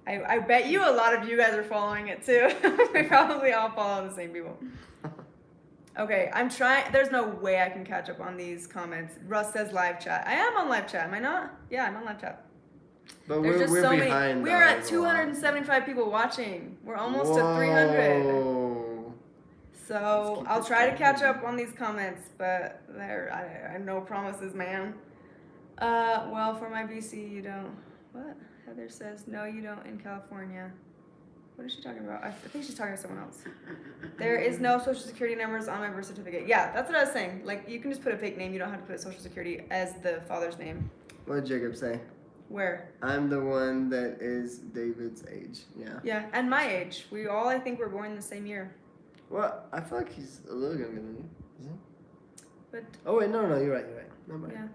S2: I bet you a lot of you guys are following it too. We probably all follow the same people. Okay, I'm trying. There's no way I can catch up on these comments. Russ says live chat. I am on live chat. Am I not? Yeah, I'm on live chat.
S1: But
S2: There's just
S1: we're
S2: so
S1: behind.
S2: Many. We are at 275 people watching. We're almost to 300. So I'll try to catch up on these comments, but I no promises, man. Well, for my BC, you don't. What? Heather says, no, you don't in California. What is she talking about? I think she's talking to someone else. There is no social security numbers on my birth certificate. Yeah, that's what I was saying. Like, you can just put a fake name. You don't have to put social security as the father's name.
S1: What did Jacob say?
S2: Where?
S1: I'm the one that is David's age. Yeah.
S2: Yeah, and my age. We all, I think, were born the same year.
S1: Well, I feel like he's a little younger than you. Is he?
S2: But.
S1: Oh wait, no, you're right. Nobody.
S2: Yeah.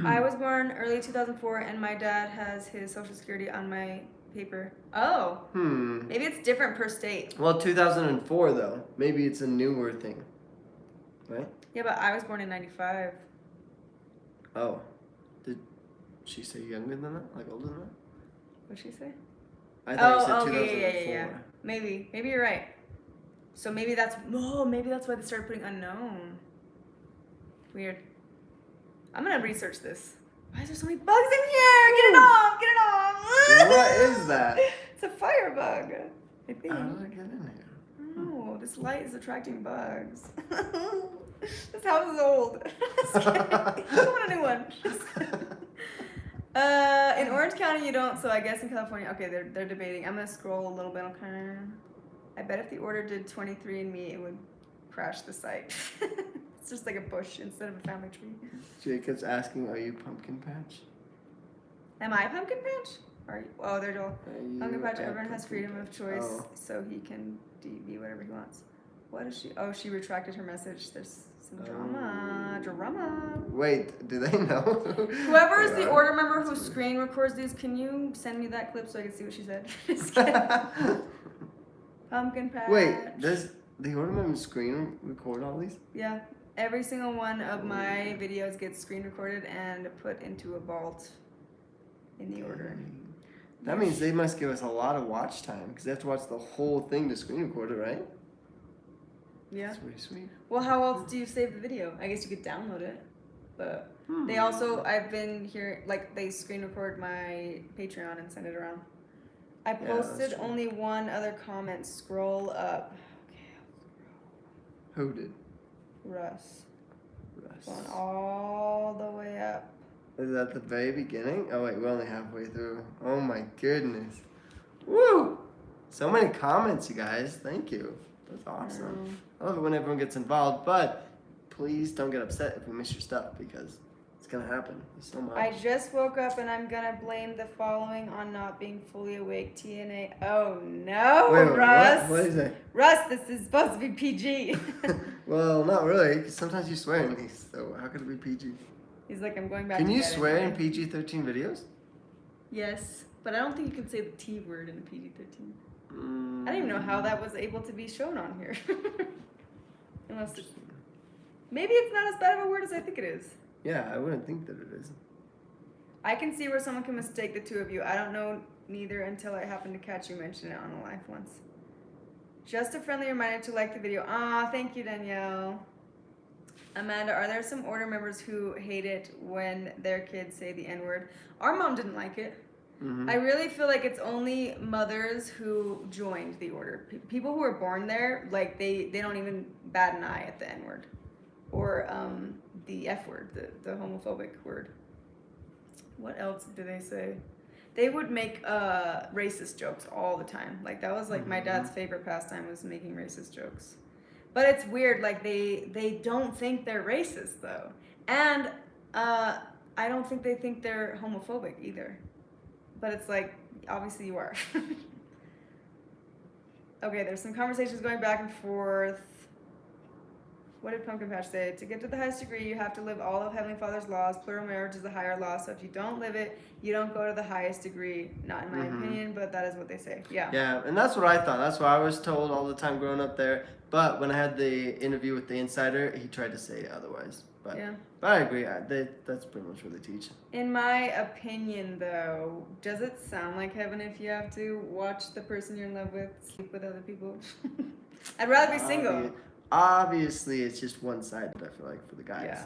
S2: I was born early 2004, and my dad has his social security on my paper. Oh. Maybe it's different per state.
S1: Well, 2004 though. Maybe it's a newer thing. Right?
S2: Yeah, but I was born in 95.
S1: Oh. Did she say younger than that? Like older than that?
S2: What'd she say?
S1: I thought you said 2004.
S2: Yeah. Maybe you're right. So maybe that's why they started putting unknown. Weird. I'm gonna research this. Why is there so many bugs in here? Get it off! Get it off!
S1: What is that?
S2: It's a firebug, I think.
S1: How did it get in here?
S2: I don't know. This light is attracting bugs. This house is old. I want a new one. In Orange County you don't, so I guess in California, okay, they're debating. I'm gonna scroll a little bit, okay. I bet if the order did 23andMe, it would crash the site. It's just like a bush instead of a family tree.
S1: Jacob's asking, are you Pumpkin Patch?
S2: Am I Pumpkin Patch? Are you? Oh, they're all Pumpkin Patch. Everyone has freedom of choice, so he can be whatever he wants. What is she? Oh, she retracted her message. There's some drama.
S1: Wait, do they know?
S2: Whoever is the order member who screen records these, can you send me that clip so I can see what she said? Just kidding. Pumpkin Patch.
S1: Wait, does the order member screen record all these?
S2: Yeah. Every single one of my videos gets screen recorded and put into a vault in the order.
S1: That means they must give us a lot of watch time because they have to watch the whole thing to screen record it, right?
S2: Yeah.
S1: That's pretty sweet.
S2: Well, how else do you save the video? I guess you could download it. But they also, I've been here, like, they screen record my Patreon and send it around. I posted only one other comment. Scroll up. Okay,
S1: Who did?
S2: Russ. Going all the way up.
S1: Is that the very beginning? Oh wait, we're only halfway through. Oh my goodness. Woo! So many comments, you guys. Thank you. That's awesome. I love it when everyone gets involved, but please don't get upset if we miss your stuff because It's gonna happen. There's so much.
S2: I just woke up and I'm gonna blame the following on not being fully awake. TNA. Oh no,
S1: Wait,
S2: Russ.
S1: What is it?
S2: Russ, this is supposed to be PG.
S1: Well, not really, because sometimes you swear in these, so how could it be PG?
S2: He's like, I'm going back.
S1: Can
S2: to
S1: you
S2: bed
S1: swear in
S2: anyway.
S1: PG-13 videos?
S2: Yes, but I don't think you can say the T word in a PG-13. I don't even know how that was able to be shown on here. Unless maybe it's not as bad of a word as I think it is.
S1: Yeah, I wouldn't think that it is.
S2: I can see where someone can mistake the two of you. I don't know neither until I happen to catch you mention it on a live once. Just a friendly reminder to like the video. Ah, thank you, Danielle. Amanda, are there some order members who hate it when their kids say the N-word? Our mom didn't like it. I really feel like it's only mothers who joined the order. People who were born there, like they don't even bat an eye at the N-word. Or the F word, the homophobic word. What else do they say? They would make racist jokes all the time. Like that was like my dad's favorite pastime was making racist jokes. But it's weird, like they don't think they're racist though. And I don't think they think they're homophobic either. But it's like, obviously you are. Okay, there's some conversations going back and forth. What did Pumpkin Patch say? To get to the highest degree, you have to live all of Heavenly Father's laws. Plural marriage is a higher law, so if you don't live it, you don't go to the highest degree. Not in my opinion, but that is what they say. Yeah.
S1: Yeah, and that's what I thought. That's what I was told all the time growing up there. But when I had the interview with the insider, he tried to say otherwise. But,
S2: Yeah.
S1: but I agree. That's pretty much what they teach.
S2: In my opinion, though, does it sound like heaven if you have to watch the person you're in love with sleep with other people? I'd rather be single.
S1: Obviously, it's just one-sided, I feel like, for the guys.
S2: Yeah.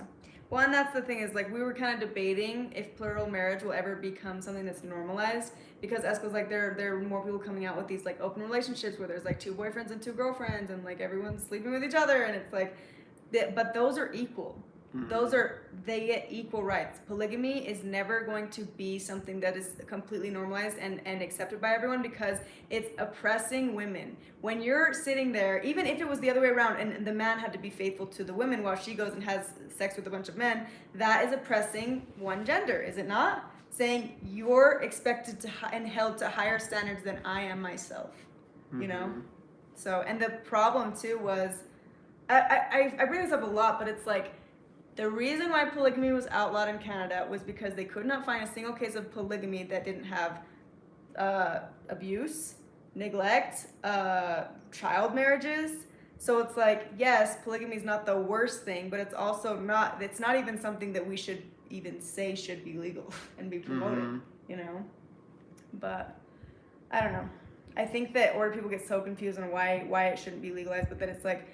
S2: Well, and that's the thing is, like, we were kind of debating if plural marriage will ever become something that's normalized, because Esco's like, there are more people coming out with these, like, open relationships where there's, like, 2 boyfriends and 2 girlfriends, and, like, everyone's sleeping with each other, and it's like, but those are equal. They get equal rights. Polygamy is never going to be something that is completely normalized and accepted by everyone because it's oppressing women. When you're sitting there, even if it was the other way around and the man had to be faithful to the women while she goes and has sex with a bunch of men, that is oppressing one gender, is it not? Saying you're expected to and held to higher standards than I am myself, you know? So, and the problem too was, I bring this up a lot, but it's like, the reason why polygamy was outlawed in Canada was because they could not find a single case of polygamy that didn't have abuse, neglect, child marriages. So it's like, yes, polygamy is not the worst thing, but it's also it's not even something that we should even say should be legal and be promoted, you know? But I don't know. I think that order people get so confused on why it shouldn't be legalized, but then it's like,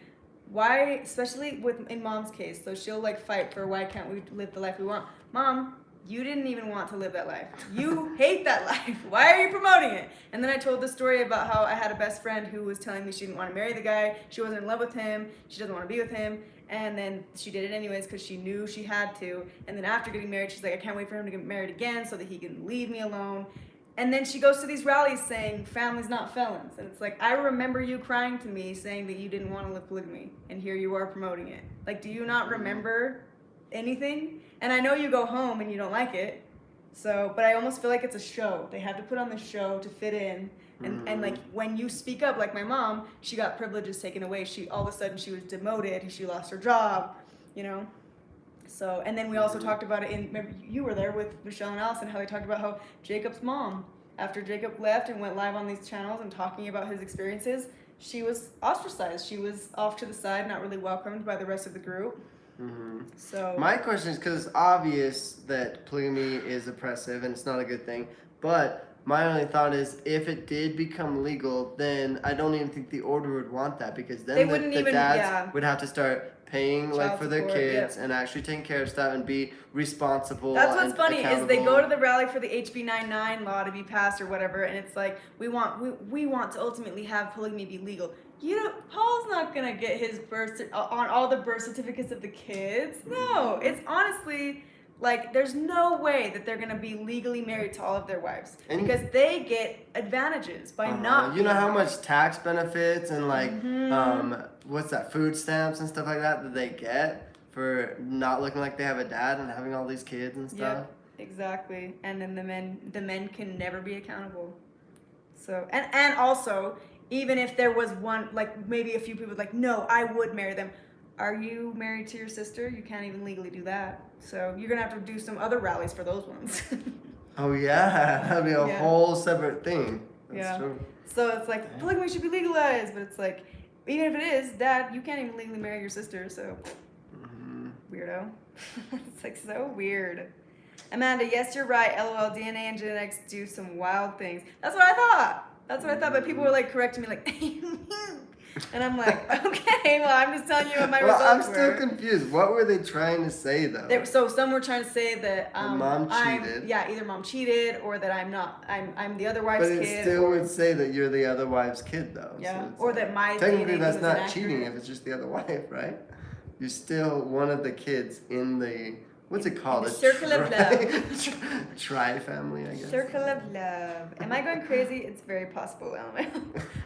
S2: why, especially in mom's case, so she'll like fight for why can't we live the life we want. Mom, you didn't even want to live that life. You hate that life. Why are you promoting it? And then I told the story about how I had a best friend who was telling me she didn't want to marry the guy. She wasn't in love with him. She doesn't want to be with him. And then she did it anyways because she knew she had to. And then after getting married, she's like, I can't wait for him to get married again so that he can leave me alone. And then she goes to these rallies saying, families not felons. And it's like, I remember you crying to me saying that you didn't want to live polygamy. And here you are promoting it. Like, do you not remember anything? And I know you go home and you don't like it. So, but I almost feel like it's a show. They have to put on the show to fit in. And like, when you speak up, like my mom, she got privileges taken away. All of a sudden she was demoted. She lost her job, you know? So, and then we also talked about it remember you were there with Michelle and Allison, how they talked about how Jacob's mom, after Jacob left and went live on these channels and talking about his experiences, she was ostracized. She was off to the side, not really welcomed by the rest of the group. So
S1: my question is, because it's obvious that polygamy is oppressive and it's not a good thing, but my only thought is if it did become legal, then I don't even think the order would want that, because then the dads would have to start paying like for their kids and actually taking care of stuff and be responsible.
S2: That's what's funny is they go to the rally for the HB 99 law to be passed or whatever, and it's like we want to ultimately have polygamy be legal. You know, Paul's not gonna get his on all the birth certificates of the kids. No, it's honestly like there's no way that they're gonna be legally married to all of their wives because they get advantages by not.
S1: You know how much tax benefits and like what's that, food stamps and stuff like that they get for not looking like they have a dad and having all these kids and stuff.
S2: Yep, exactly. And then the men can never be accountable. So and also, even if there was one, like maybe a few people like, no, I would marry them. Are you married to your sister? You can't even legally do that. So you're gonna have to do some other rallies for those ones.
S1: Oh yeah, that'd be a
S2: Yeah.
S1: whole separate thing. That's
S2: Yeah.
S1: true.
S2: So it's like polygamy should be legalized, but it's like, even if it is, Dad, you can't even legally marry your sister. So weirdo. It's like so weird. Amanda, yes, you're right. LOL, DNA and genetics do some wild things. That's what I thought. That's what I thought. But people were like correcting me, like, and I'm like, okay, well, I'm just telling you what my
S1: Well, I'm
S2: results
S1: still
S2: were.
S1: confused. What were they trying to say though?
S2: So some were trying to say that
S1: mom cheated.
S2: either mom cheated or that I'm the other wife's
S1: But it
S2: kid.
S1: still
S2: or,
S1: would say that you're the other wife's kid though.
S2: yeah,
S1: So it's
S2: or
S1: like,
S2: that my
S1: technically
S2: DNA
S1: that's
S2: was
S1: not
S2: inaccurate.
S1: cheating if it's just the other wife, right? You're still one of the kids in the what's it called?
S2: the circle of love.
S1: Tri family, I guess.
S2: Circle of love. Am I going crazy? It's very possible.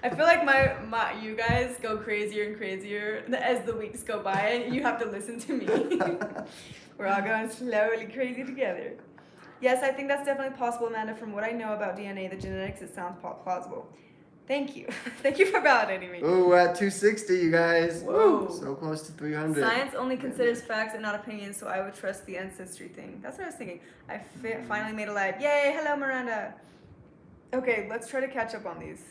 S2: I feel like my you guys go crazier and crazier as the weeks go by, and you have to listen to me. We're all going slowly crazy together. Yes, I think that's definitely possible, Amanda. From what I know about DNA, the genetics, it sounds plausible. Thank you. Thank you for validating me.
S1: Ooh, we're at 260, you guys.
S2: Whoa.
S1: So close to 300.
S2: Science only considers facts and not opinions, so I would trust the ancestry thing. That's what I was thinking. I finally made a live. Yay! Hello, Miranda. Okay, let's try to catch up on these.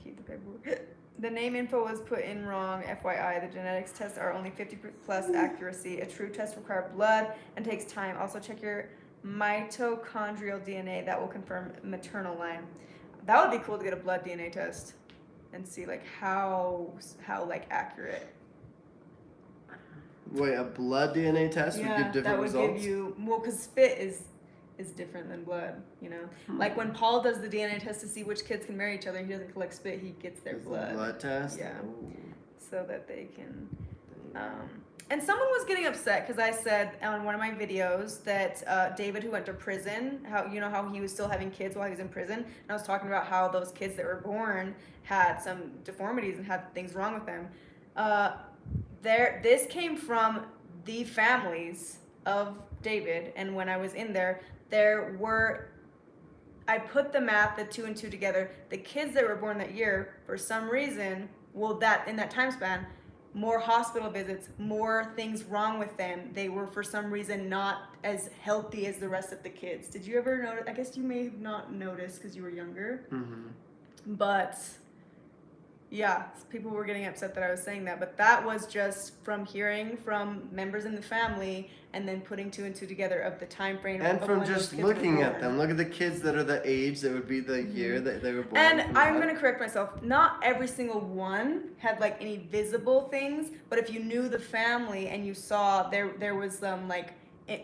S2: Keep the paperwork. The name info was put in wrong. FYI, the genetics tests are only 50 plus accuracy. A true test requires blood and takes time. Also, check your mitochondrial DNA. That will confirm maternal line. That would be cool to get a blood DNA test and see like how like accurate.
S1: Wait, a blood DNA test would give different results?
S2: That would give you, well, because spit is different than blood, you know? Like when Paul does the DNA test to see which kids can marry each other, he doesn't collect spit, he gets their blood.
S1: Blood test?
S2: Yeah.
S1: Ooh.
S2: So that they can, and someone was getting upset because I said on one of my videos that David, who went to prison, how he was still having kids while he was in prison, and I was talking about how those kids that were born had some deformities and had things wrong with them. This came from the families of David, and when I was in there I put the math, the 2 and 2 together. The kids that were born that year, for some reason, that in that time span, more hospital visits, more things wrong with them. They were for some reason not as healthy as the rest of the kids. Did you ever notice? I guess you may have not noticed because you were younger. Mm-hmm. But yeah, people were getting upset that I was saying that. But that was just from hearing from members in the family and then putting 2 and 2 together of the time frame.
S1: And
S2: of
S1: from
S2: when
S1: just
S2: those kids were
S1: looking at
S2: born.
S1: them. Look at the kids that are the age that would be the year that they were born.
S2: And I'm going to correct myself. Not every single one had like any visible things, but if you knew the family and you saw there was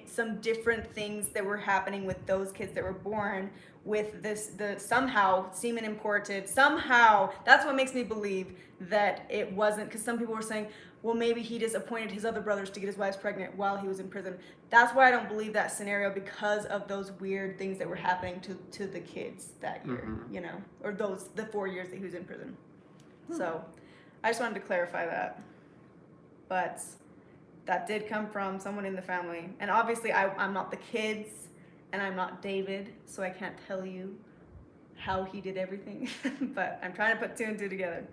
S2: some different things that were happening with those kids that were born with the somehow semen imported, somehow. That's what makes me believe that it wasn't, because some people were saying, well, maybe he just appointed his other brothers to get his wives pregnant while he was in prison. That's why I don't believe that scenario, because of those weird things that were happening to the kids that year, you know, or the 4 years that he was in prison. So I just wanted to clarify that. But that did come from someone in the family. And obviously I'm not the kids and I'm not David, so I can't tell you how he did everything. But I'm trying to put 2 and 2 together.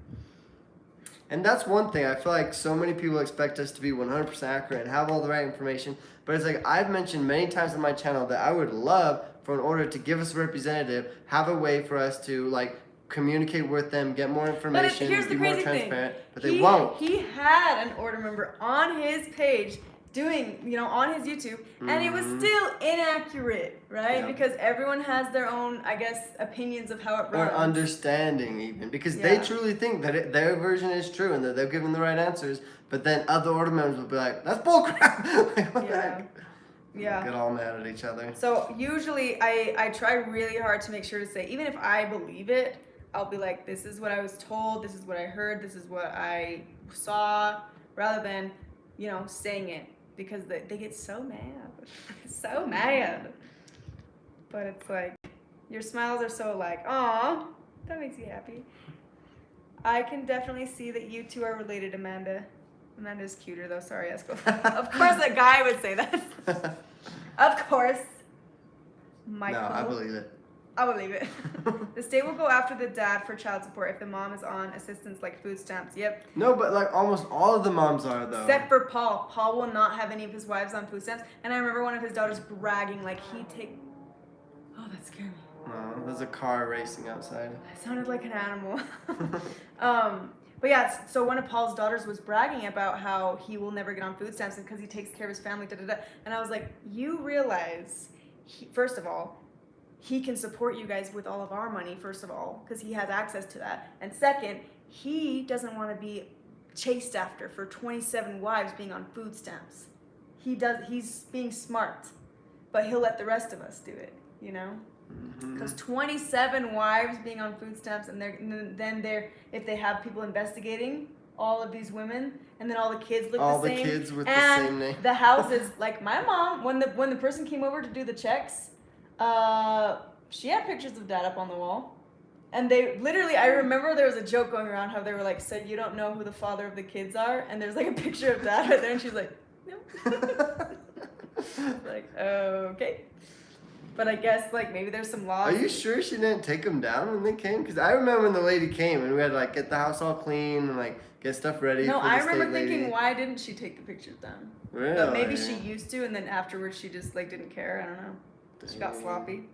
S1: And that's one thing. I feel like so many people expect us to be 100% accurate and have all the right information. But it's like I've mentioned many times on my channel that I would love for an order to give us a representative, have a way for us to like communicate with them, get more information,
S2: here's the
S1: be more
S2: crazy
S1: transparent.
S2: thing.
S1: But they won't.
S2: He had an order member on his page doing, on his YouTube, and it was still inaccurate, right?
S1: Yeah.
S2: Because everyone has their own, I guess, opinions of how it runs.
S1: Or understanding even, because they truly think that their version is true and that they're giving the right answers, but then other order members will be like, that's bullcrap. Like, what the heck?
S2: Yeah.
S1: Get all mad at each other.
S2: So usually I try really hard to make sure to say, even if I believe it, I'll be like, this is what I was told, this is what I heard, this is what I saw, rather than, saying it. Because they get so mad. So mad. But it's like, your smiles are so like, aw, that makes you happy. I can definitely see that you two are related, Amanda. Amanda's cuter though. Sorry, Esco. Of course, a guy would say that. Of course. Michael.
S1: No, I believe it.
S2: I believe it. The state will go after the dad for child support if the mom is on assistance like food stamps. Yep.
S1: No, but like almost all of the moms are though.
S2: Except for Paul. Paul will not have any of his wives on food stamps. And I remember one of his daughters bragging like he'd take. Oh, that scared me.
S1: No, there's a car racing outside.
S2: It sounded like an animal. But yeah, so one of Paul's daughters was bragging about how he will never get on food stamps because he takes care of his family. Da da da. And I was like, you realize, first of all, he can support you guys with all of our money, first of all, because he has access to that. And second, he doesn't want to be chased after for 27 wives being on food stamps. He's being smart, but he'll let the rest of us do it, you know? Because 27 wives being on food stamps, and if they have people investigating all of these women, and then all the kids look
S1: all
S2: the same.
S1: All the kids with
S2: and
S1: the same name.
S2: The houses, like my mom, when the person came over to do the checks, she had pictures of dad up on the wall. And they literally, I remember there was a joke going around how they were like, said, you don't know who the father of the kids are? And there's like a picture of dad right there, and she's like, no. Like, okay. But I guess like maybe there's some laws.
S1: Are you sure she didn't take them down when they came? Because I remember when the lady came and we had to like get the house all clean and like get stuff ready.
S2: No,
S1: for the
S2: I remember
S1: state
S2: thinking,
S1: lady.
S2: why didn't she take the pictures down?
S1: Really?
S2: But maybe she used to, and then afterwards she just like didn't care. I don't know. She got sloppy.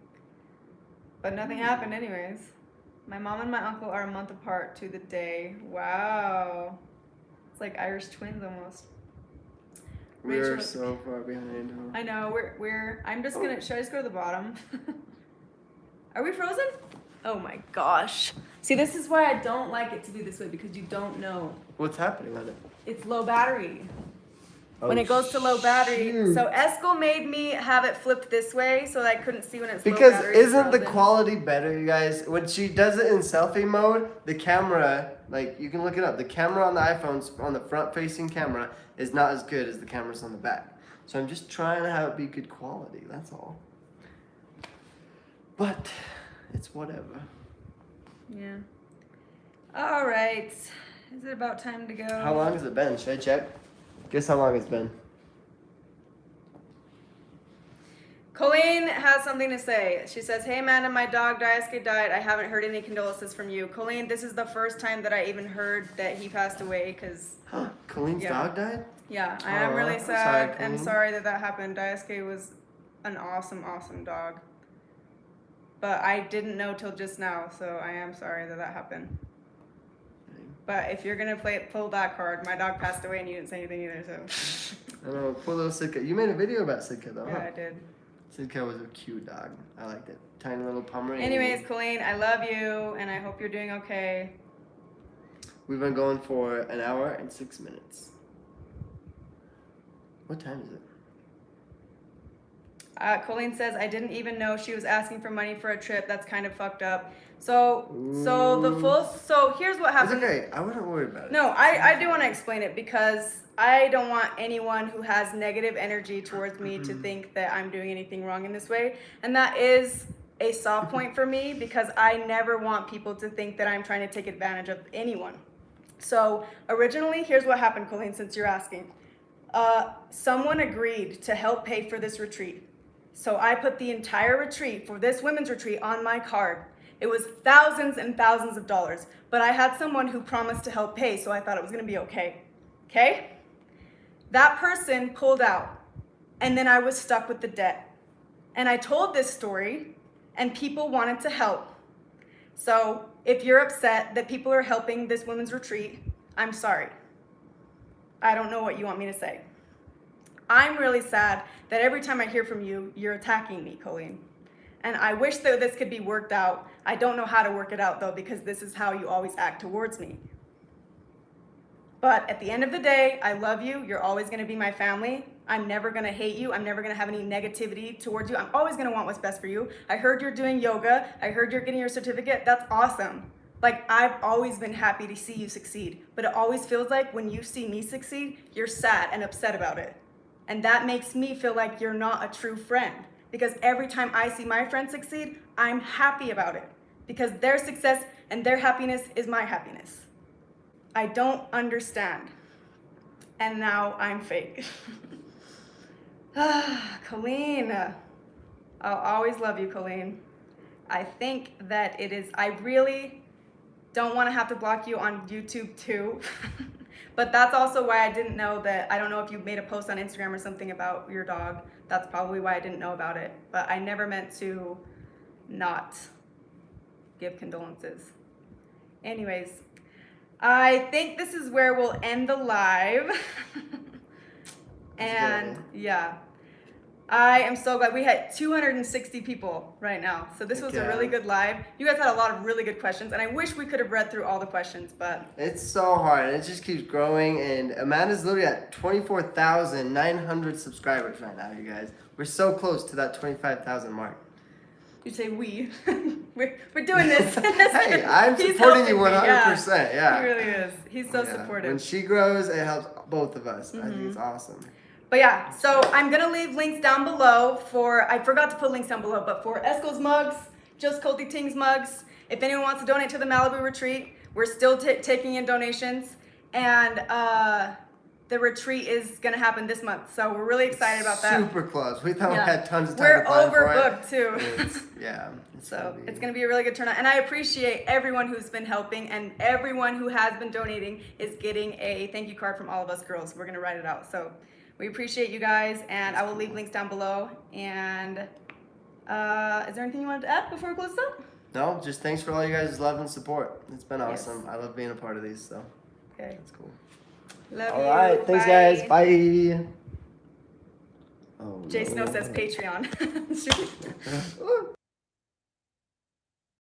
S2: But nothing happened anyways. My mom and my uncle are a month apart to the day. Wow. It's like Irish twins almost.
S1: We're so far behind. Huh?
S2: I know, I'm just gonna, should I just go to the bottom? Are we frozen? Oh my gosh. See, this is why I don't like it to be this way, because you don't know.
S1: What's happening on it?
S2: It's low battery.
S1: Oh,
S2: when it goes to low battery.
S1: shoot.
S2: So Esco made me have it flipped this way so that I couldn't see when it's
S1: Because
S2: low battery.
S1: isn't the quality better, you guys? When she does it in selfie mode, the camera, like you can look it up, the camera on the iPhone's on the front facing camera is not as good as the cameras on the back. So I'm just trying to have it be good quality, that's all. But it's whatever.
S2: Yeah. All right. Is it about time to go?
S1: How long has it been? Should I check? Guess how long it's been.
S2: Colleen has something to say. She says, hey Amanda, my dog Daisuke died. I haven't heard any condolences from you. Colleen, this is the first time that I even heard that he passed away because...
S1: Huh? Colleen's dog died?
S2: Yeah, I am really
S1: I'm
S2: sad
S1: sorry,
S2: and
S1: Colleen.
S2: sorry that happened. Daisuke was an awesome, awesome dog. But I didn't know till just now, so I am sorry that happened. But if you're gonna pull that card, my dog passed away and you didn't say anything either, so.
S1: I know, poor little Sitka. You made a video about Sitka though,
S2: Yeah,
S1: huh?
S2: I did.
S1: Sitka was a cute dog. I liked it. Tiny little Pomeranian.
S2: Anyways, Colleen, I love you and I hope you're doing okay.
S1: We've been going for an hour and 6 minutes. What time is it?
S2: Colleen says, I didn't even know she was asking for money for a trip. That's kind of fucked up. So here's what
S1: It's
S2: happened.
S1: okay. I wouldn't worry about it.
S2: No, I do want to explain it because I don't want anyone who has negative energy towards me to think that I'm doing anything wrong in this way. And that is a soft point for me because I never want people to think that I'm trying to take advantage of anyone. So originally, here's what happened, Colleen, since you're asking. Someone agreed to help pay for this retreat. So I put the entire retreat for this women's retreat on my card. It was thousands and thousands of dollars, but I had someone who promised to help pay, so I thought it was gonna be okay. Okay? That person pulled out, and then I was stuck with the debt. And I told this story, and people wanted to help. So if you're upset that people are helping this women's retreat, I'm sorry. I don't know what you want me to say. I'm really sad that every time I hear from you, you're attacking me, Colleen. And I wish that this could be worked out. I don't know how to work it out though, because this is how you always act towards me. But at the end of the day, I love you. You're always gonna be my family. I'm never gonna hate you. I'm never gonna have any negativity towards you. I'm always gonna want what's best for you. I heard you're doing yoga. I heard you're getting your certificate. That's awesome. Like, I've always been happy to see you succeed. But it always feels like when you see me succeed, you're sad and upset about it. And that makes me feel like you're not a true friend. Because every time I see my friend succeed, I'm happy about it. Because their success and their happiness is my happiness. I don't understand. and now I'm fake. Colleen. I'll always love you, Colleen. I think that it is, I really don't want to have to block you on YouTube too. But that's also why I didn't know that, I don't know if you made a post on Instagram or something about your dog. That's probably why I didn't know about it. But I never meant to not give condolences. Anyways, I think this is where we'll end the live. And yeah, I am so glad. We had 260 people right now. So this was a really good live. You guys had a lot of really good questions, and I wish we could have read through all the questions, but
S1: it's so hard, and it just keeps growing. And Amanda's literally at 24,900 subscribers right now, you guys. We're so close to that 25,000 mark.
S2: you say we. we're doing this.
S1: Hey, I'm
S2: He's
S1: supporting you
S2: helping me,
S1: 100%. Yeah.
S2: He really is. He's so supportive.
S1: When she grows, it helps both of us. I think it's awesome.
S2: But yeah, so I'm gonna leave links down below for, I forgot to put links down below, but for Esco's mugs, Just Culty Tings mugs, if anyone wants to donate to the Malibu retreat, we're still taking in donations, and the retreat is gonna happen this month, so we're really excited about that.
S1: Super close. We thought we had tons of time
S2: We're
S1: to plan for it.
S2: overbooked too.
S1: So
S2: it's gonna be a really good turnout, and I appreciate everyone who's been helping, and everyone who has been donating is getting a thank you card from all of us girls. We're gonna write it out, so we appreciate you guys, and I will leave links down below. And is there anything you wanted to add before we close this up?
S1: No, just thanks for all you guys' love and support. It's been awesome. I love being a part of these, so
S2: Okay.
S1: that's cool.
S2: Love
S1: All
S2: you.
S1: right, thanks guys. Bye. Oh,
S2: Jay Snow says Patreon.